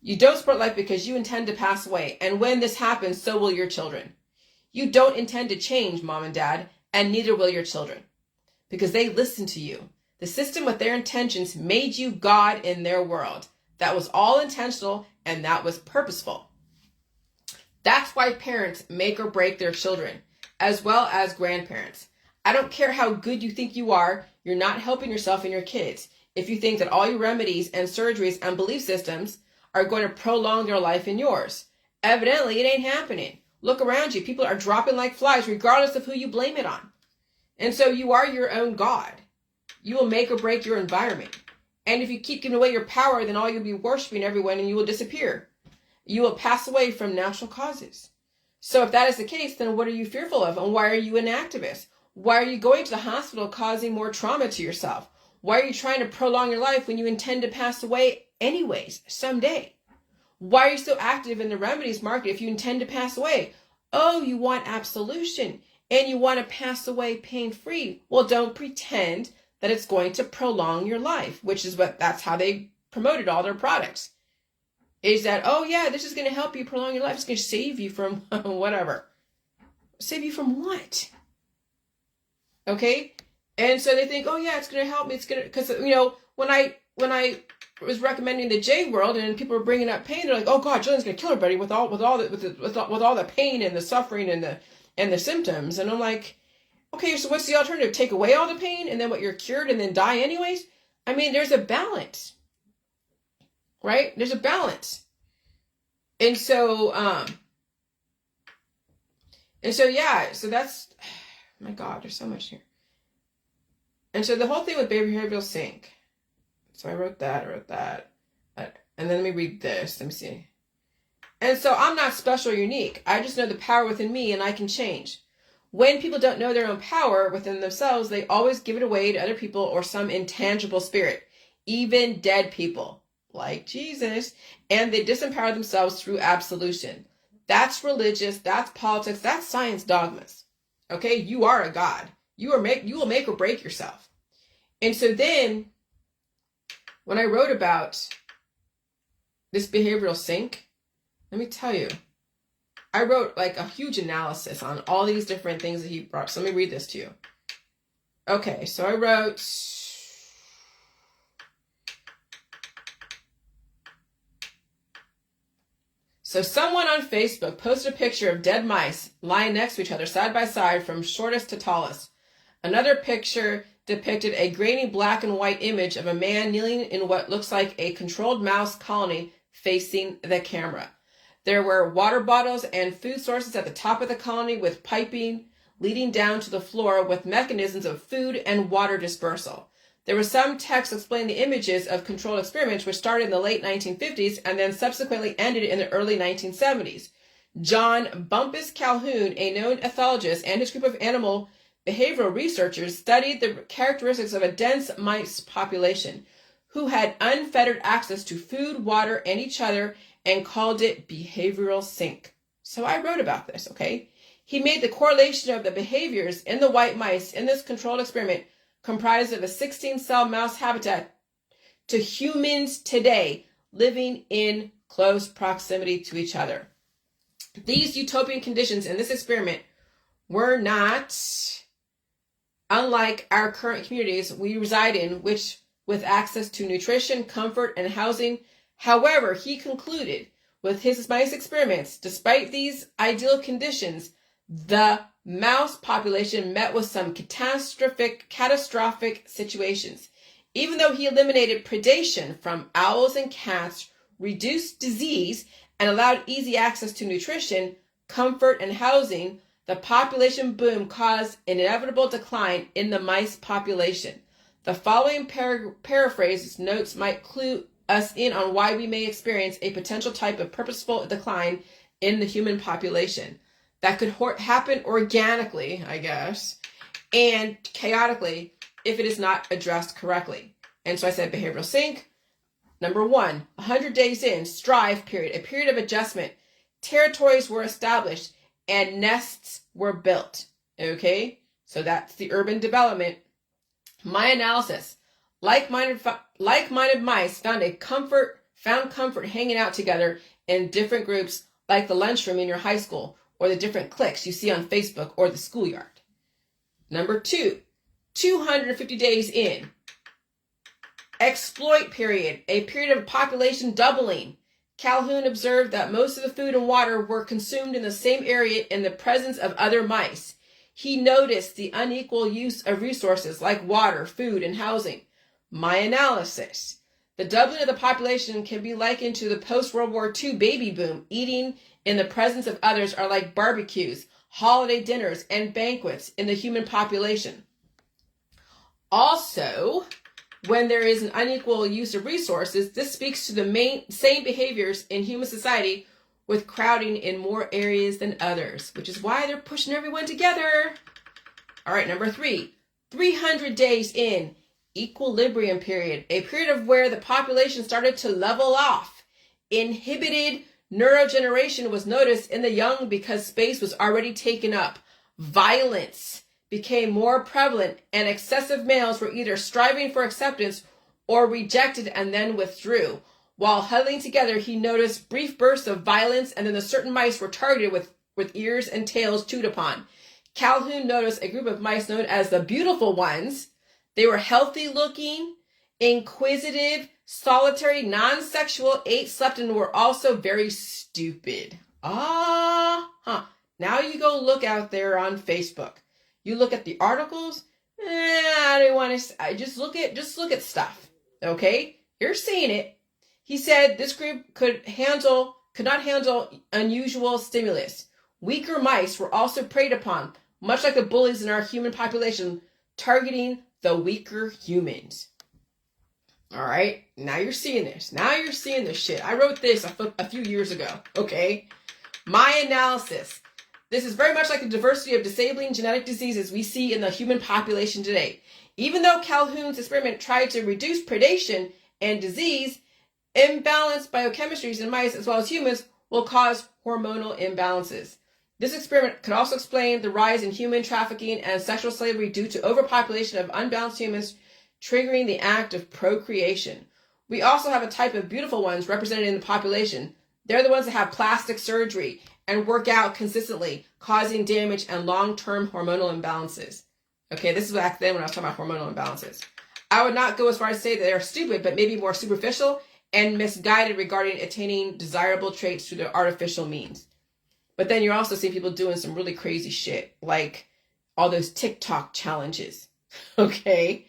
Speaker 1: You don't support life because you intend to pass away. And when this happens, so will your children. You don't intend to change, mom and dad, and neither will your children, because they listen to you. The system with their intentions made you God in their world. That was all intentional and that was purposeful. That's why parents make or break their children, as well as grandparents. I don't care how good you think you are, you're not helping yourself and your kids if you think that all your remedies and surgeries and belief systems are going to prolong their life and yours. Evidently, it ain't happening. Look around you. People are dropping like flies, regardless of who you blame it on. And so you are your own God. You will make or break your environment. And if you keep giving away your power, then all you'll be worshiping everyone and you will disappear. You will pass away from natural causes. So if that is the case, then what are you fearful of? And why are you an activist? Why are you going to the hospital causing more trauma to yourself? Why are you trying to prolong your life when you intend to pass away anyways, someday? Why are you so active in the remedies market if you intend to pass away? Oh, you want absolution and you want to pass away pain-free. Well, don't pretend that it's going to prolong your life, which is that's how they promoted all their products. Is that, oh yeah, this is going to help you prolong your life. It's going to save you from whatever. Save you from what? Okay? And so they think, oh yeah, it's going to help me. It's going to, because, when I was recommending the J world and people were bringing up pain, they're like, oh God, Jillian's going to kill everybody with all the pain and the suffering and the symptoms. And I'm like, okay, so what's the alternative? Take away all the pain and then what, you're cured and then die anyways? I mean, there's a balance, right? There's a balance. And so, yeah, so that's, my God, there's so much here. And so the whole thing with behavioral sync. So I wrote that. And then let me read this. Let me see. And so I'm not special or unique. I just know the power within me and I can change. When people don't know their own power within themselves, they always give it away to other people or some intangible spirit, even dead people like Jesus, and they disempower themselves through absolution. That's religious, that's politics, that's science dogmas. Okay, you are a God. You will make or break yourself. And so then, when I wrote about this behavioral sync, let me tell you, I wrote like a huge analysis on all these different things that he brought. So let me read this to you. Okay, so I wrote, so someone on Facebook posted a picture of dead mice lying next to each other side by side from shortest to tallest. Another picture depicted a grainy black and white image of a man kneeling in what looks like a controlled mouse colony facing the camera. There were water bottles and food sources at the top of the colony with piping leading down to the floor with mechanisms of food and water dispersal. There was some text explaining the images of controlled experiments which started in the late 1950s and then subsequently ended in the early 1970s. John Bumpus Calhoun, a known ethologist, and his group of animal behavioral researchers studied the characteristics of a dense mice population who had unfettered access to food, water, and each other, and called it behavioral sync. So I wrote about this, okay? He made the correlation of the behaviors in the white mice in this controlled experiment comprised of a 16-cell mouse habitat to humans today living in close proximity to each other. These utopian conditions in this experiment were not unlike our current communities we reside in, which with access to nutrition, comfort, and housing. However, he concluded with his mice experiments, despite these ideal conditions, the mouse population met with some catastrophic situations. Even though he eliminated predation from owls and cats, reduced disease, and allowed easy access to nutrition, comfort, and housing, the population boom caused an inevitable decline in the mice population. The following paraphrase notes might clue us in on why we may experience a potential type of purposeful decline in the human population that could happen organically, I guess, and chaotically if it is not addressed correctly. And so I said behavioral sync. Number 1, 100 days in, strive period, a period of adjustment. Territories were established and nests were built. Okay, so that's the urban development. My analysis: like-minded mice found comfort hanging out together in different groups, like the lunchroom in your high school, or the different cliques you see on Facebook, or the schoolyard. Number 2, 250 days in, exploit period, a period of population doubling. Calhoun observed that most of the food and water were consumed in the same area in the presence of other mice. He noticed the unequal use of resources like water, food, and housing. My analysis: the doubling of the population can be likened to the post-World War II baby boom. Eating in the presence of others are like barbecues, holiday dinners, and banquets in the human population. Also, when there is an unequal use of resources, this speaks to the same behaviors in human society, with crowding in more areas than others, which is why they're pushing everyone together. All right, number 3, 300 days in, equilibrium period, a period of where the population started to level off. Inhibited neurogeneration was noticed in the young because space was already taken up. Violence became more prevalent, and excessive males were either striving for acceptance or rejected and then withdrew. While huddling together, he noticed brief bursts of violence, and then the certain mice were targeted with ears and tails chewed upon. Calhoun noticed a group of mice known as the beautiful ones. They were healthy-looking, inquisitive, solitary, non-sexual, ate, slept, and were also very stupid. Now you go look out there on Facebook. You look at the articles. I don't want to. Just look at stuff. Okay, you're seeing it. He said this group could not handle unusual stimulus. Weaker mice were also preyed upon, much like the bullies in our human population, targeting the weaker humans. All right, now you're seeing this. Now you're seeing this shit. I wrote this a few years ago. Okay, my analysis. This is very much like the diversity of disabling genetic diseases we see in the human population today. Even though Calhoun's experiment tried to reduce predation and disease, imbalanced biochemistries in mice as well as humans will cause hormonal imbalances. This experiment could also explain the rise in human trafficking and sexual slavery due to overpopulation of unbalanced humans, triggering the act of procreation. We also have a type of beautiful ones represented in the population. They're the ones that have plastic surgery and work out consistently, causing damage and long-term hormonal imbalances. Okay, this is back then when I was talking about hormonal imbalances. I would not go as far as to say that they're stupid, but maybe more superficial and misguided regarding attaining desirable traits through the artificial means. But then you're also seeing people doing some really crazy shit, like all those TikTok challenges. Okay,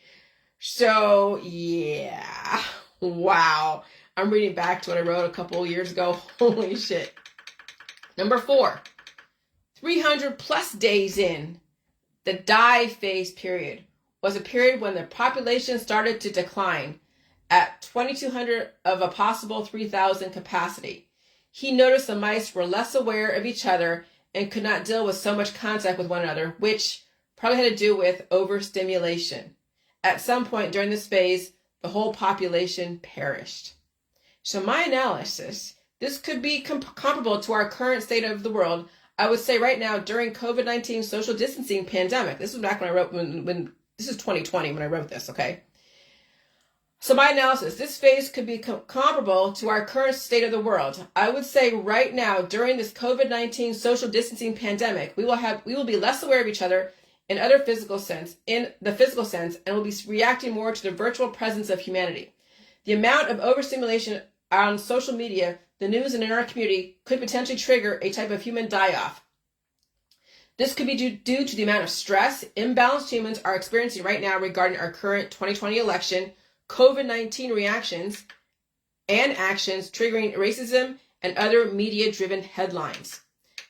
Speaker 1: so yeah, wow. I'm reading back to what I wrote a couple of years ago. Holy shit. Number 4, 300 plus days in, the die phase period was a period when the population started to decline at 2,200 of a possible 3,000 capacity. he noticed the mice were less aware of each other and could not deal with so much contact with one another, which probably had to do with overstimulation. At some point during this phase, the whole population perished. So my analysis, this could be comparable to our current state of the world. I would say right now during COVID-19 social distancing pandemic, this was back when I wrote, when this is 2020 when I wrote this, okay? So my analysis, this phase could be comparable to our current state of the world. I would say right now during this COVID-19 social distancing pandemic, we will be less aware of each other in the physical sense, and will be reacting more to the virtual presence of humanity. The amount of overstimulation on social media, the news, and in our community could potentially trigger a type of human die-off. This could be due to the amount of stress imbalanced humans are experiencing right now regarding our current 2020 election, COVID-19 reactions and actions triggering racism and other media-driven headlines.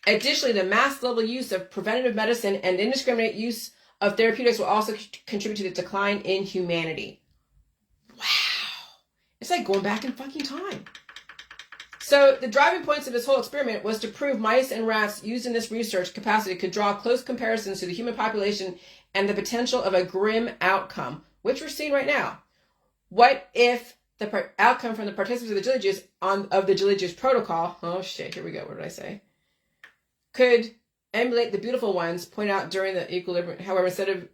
Speaker 1: Additionally, the mass level use of preventative medicine and indiscriminate use of therapeutics will also contribute to the decline in humanity. Wow. It's like going back in fucking time. So the driving points of this whole experiment was to prove mice and rats used in this research capacity could draw close comparisons to the human population and the potential of a grim outcome, which we're seeing right now. What if the outcome from the participants of the Gilly Juice protocol, oh shit, here we go, what did I say? Could emulate the beautiful ones point out during the equilibrium, however, instead of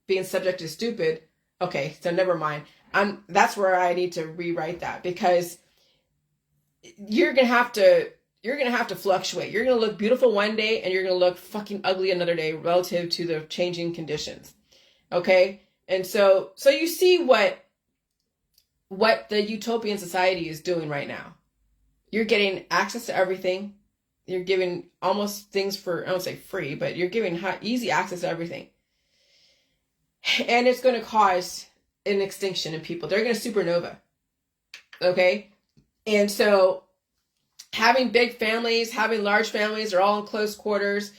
Speaker 1: being subject to stupid, okay, so never mind. That's where I need to rewrite that, because you're gonna have to fluctuate. You're gonna look beautiful one day and you're gonna look fucking ugly another day relative to the changing conditions. Okay? And so you see what the utopian society is doing right now. You're getting access to everything. You're giving almost things for, I don't say free, but you're giving easy access to everything. And it's going to cause an extinction in people. They're going to supernova. Okay? And so having big families, having large families, they're all in close quarters,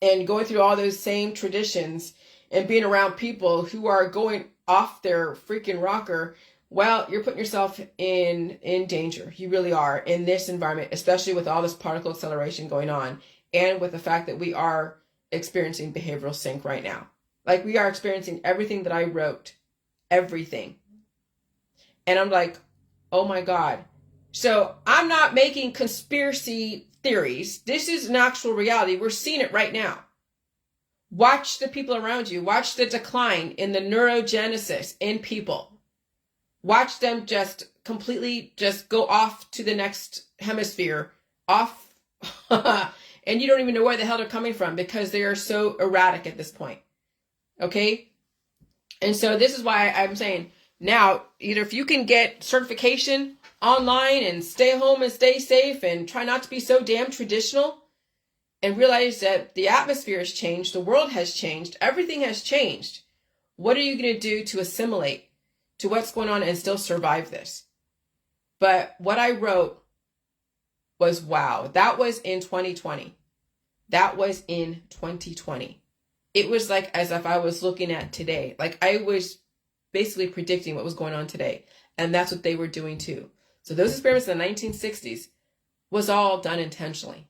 Speaker 1: and going through all those same traditions and being around people who are going off their freaking rocker, well, you're putting yourself in danger. You really are in this environment, especially with all this particle acceleration going on, and with the fact that we are experiencing behavioral sink right now. Like, we are experiencing everything that I wrote. Everything. And I'm like, oh my God. So I'm not making conspiracy theories. This is an actual reality. We're seeing it right now. Watch the people around you. Watch the decline in the neurogenesis in people. Watch them just completely just go off to the next hemisphere, off, and you don't even know where the hell they're coming from because they are so erratic at this point. Okay? And so this is why I'm saying now, either if you can get certification online and stay home and stay safe and try not to be so damn traditional and realize that the atmosphere has changed, the world has changed, everything has changed. What are you going to do to assimilate to what's going on and still survive this? But what I wrote was, wow, that was in 2020. That was in 2020. It was like as if I was looking at today. Like, I was basically predicting what was going on today. And that's what they were doing too. So those experiments in the 1960s was all done intentionally.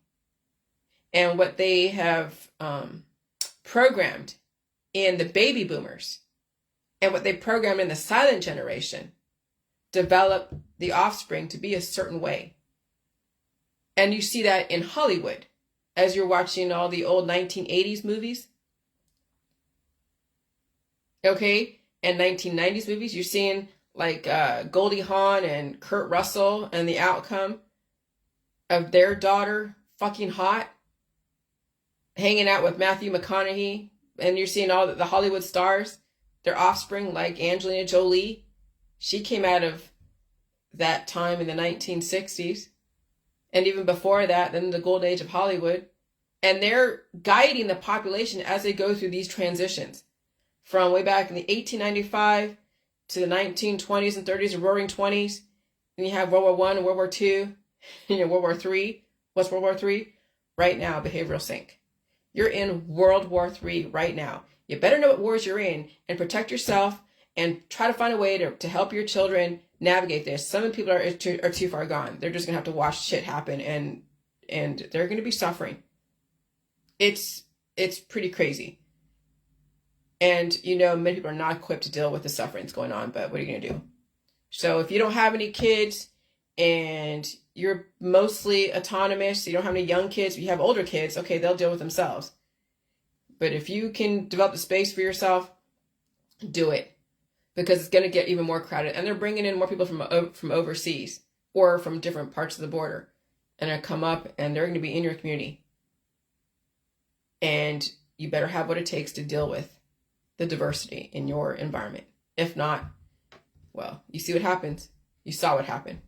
Speaker 1: And what they have programmed in the baby boomers and what they programmed in the silent generation develop the offspring to be a certain way. And you see that in Hollywood as you're watching all the old 1980s movies. Okay? And 1990s movies. You're seeing like Goldie Hawn and Kurt Russell and the outcome of their daughter fucking hot, hanging out with Matthew McConaughey. And you're seeing all the Hollywood stars, their offspring, like Angelina Jolie. She came out of that time in the 1960s. And even before that, then the golden age of Hollywood. And they're guiding the population as they go through these transitions. From way back in the 1895 to the 1920s and 30s, the roaring 20s. And you have World War I and World War II. And World War III. What's World War III? Right now, behavioral sink. You're in World War III right now. You better know what wars you're in and protect yourself and try to find a way to help your children navigate this. Some people are too far gone. They're just gonna have to watch shit happen, and they're gonna be suffering. It's pretty crazy. And many people are not equipped to deal with the suffering that's going on, but what are you gonna do? So if you don't have any kids and you're mostly autonomous, so you don't have any young kids, but you have older kids, okay, they'll deal with themselves. But if you can develop the space for yourself, do it, because it's going to get even more crowded. And they're bringing in more people from overseas or from different parts of the border, and they're come up and they're going to be in your community. And you better have what it takes to deal with the diversity in your environment. If not, well, you see what happens. You saw what happened.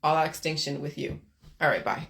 Speaker 1: All that extinction with you. All right, bye.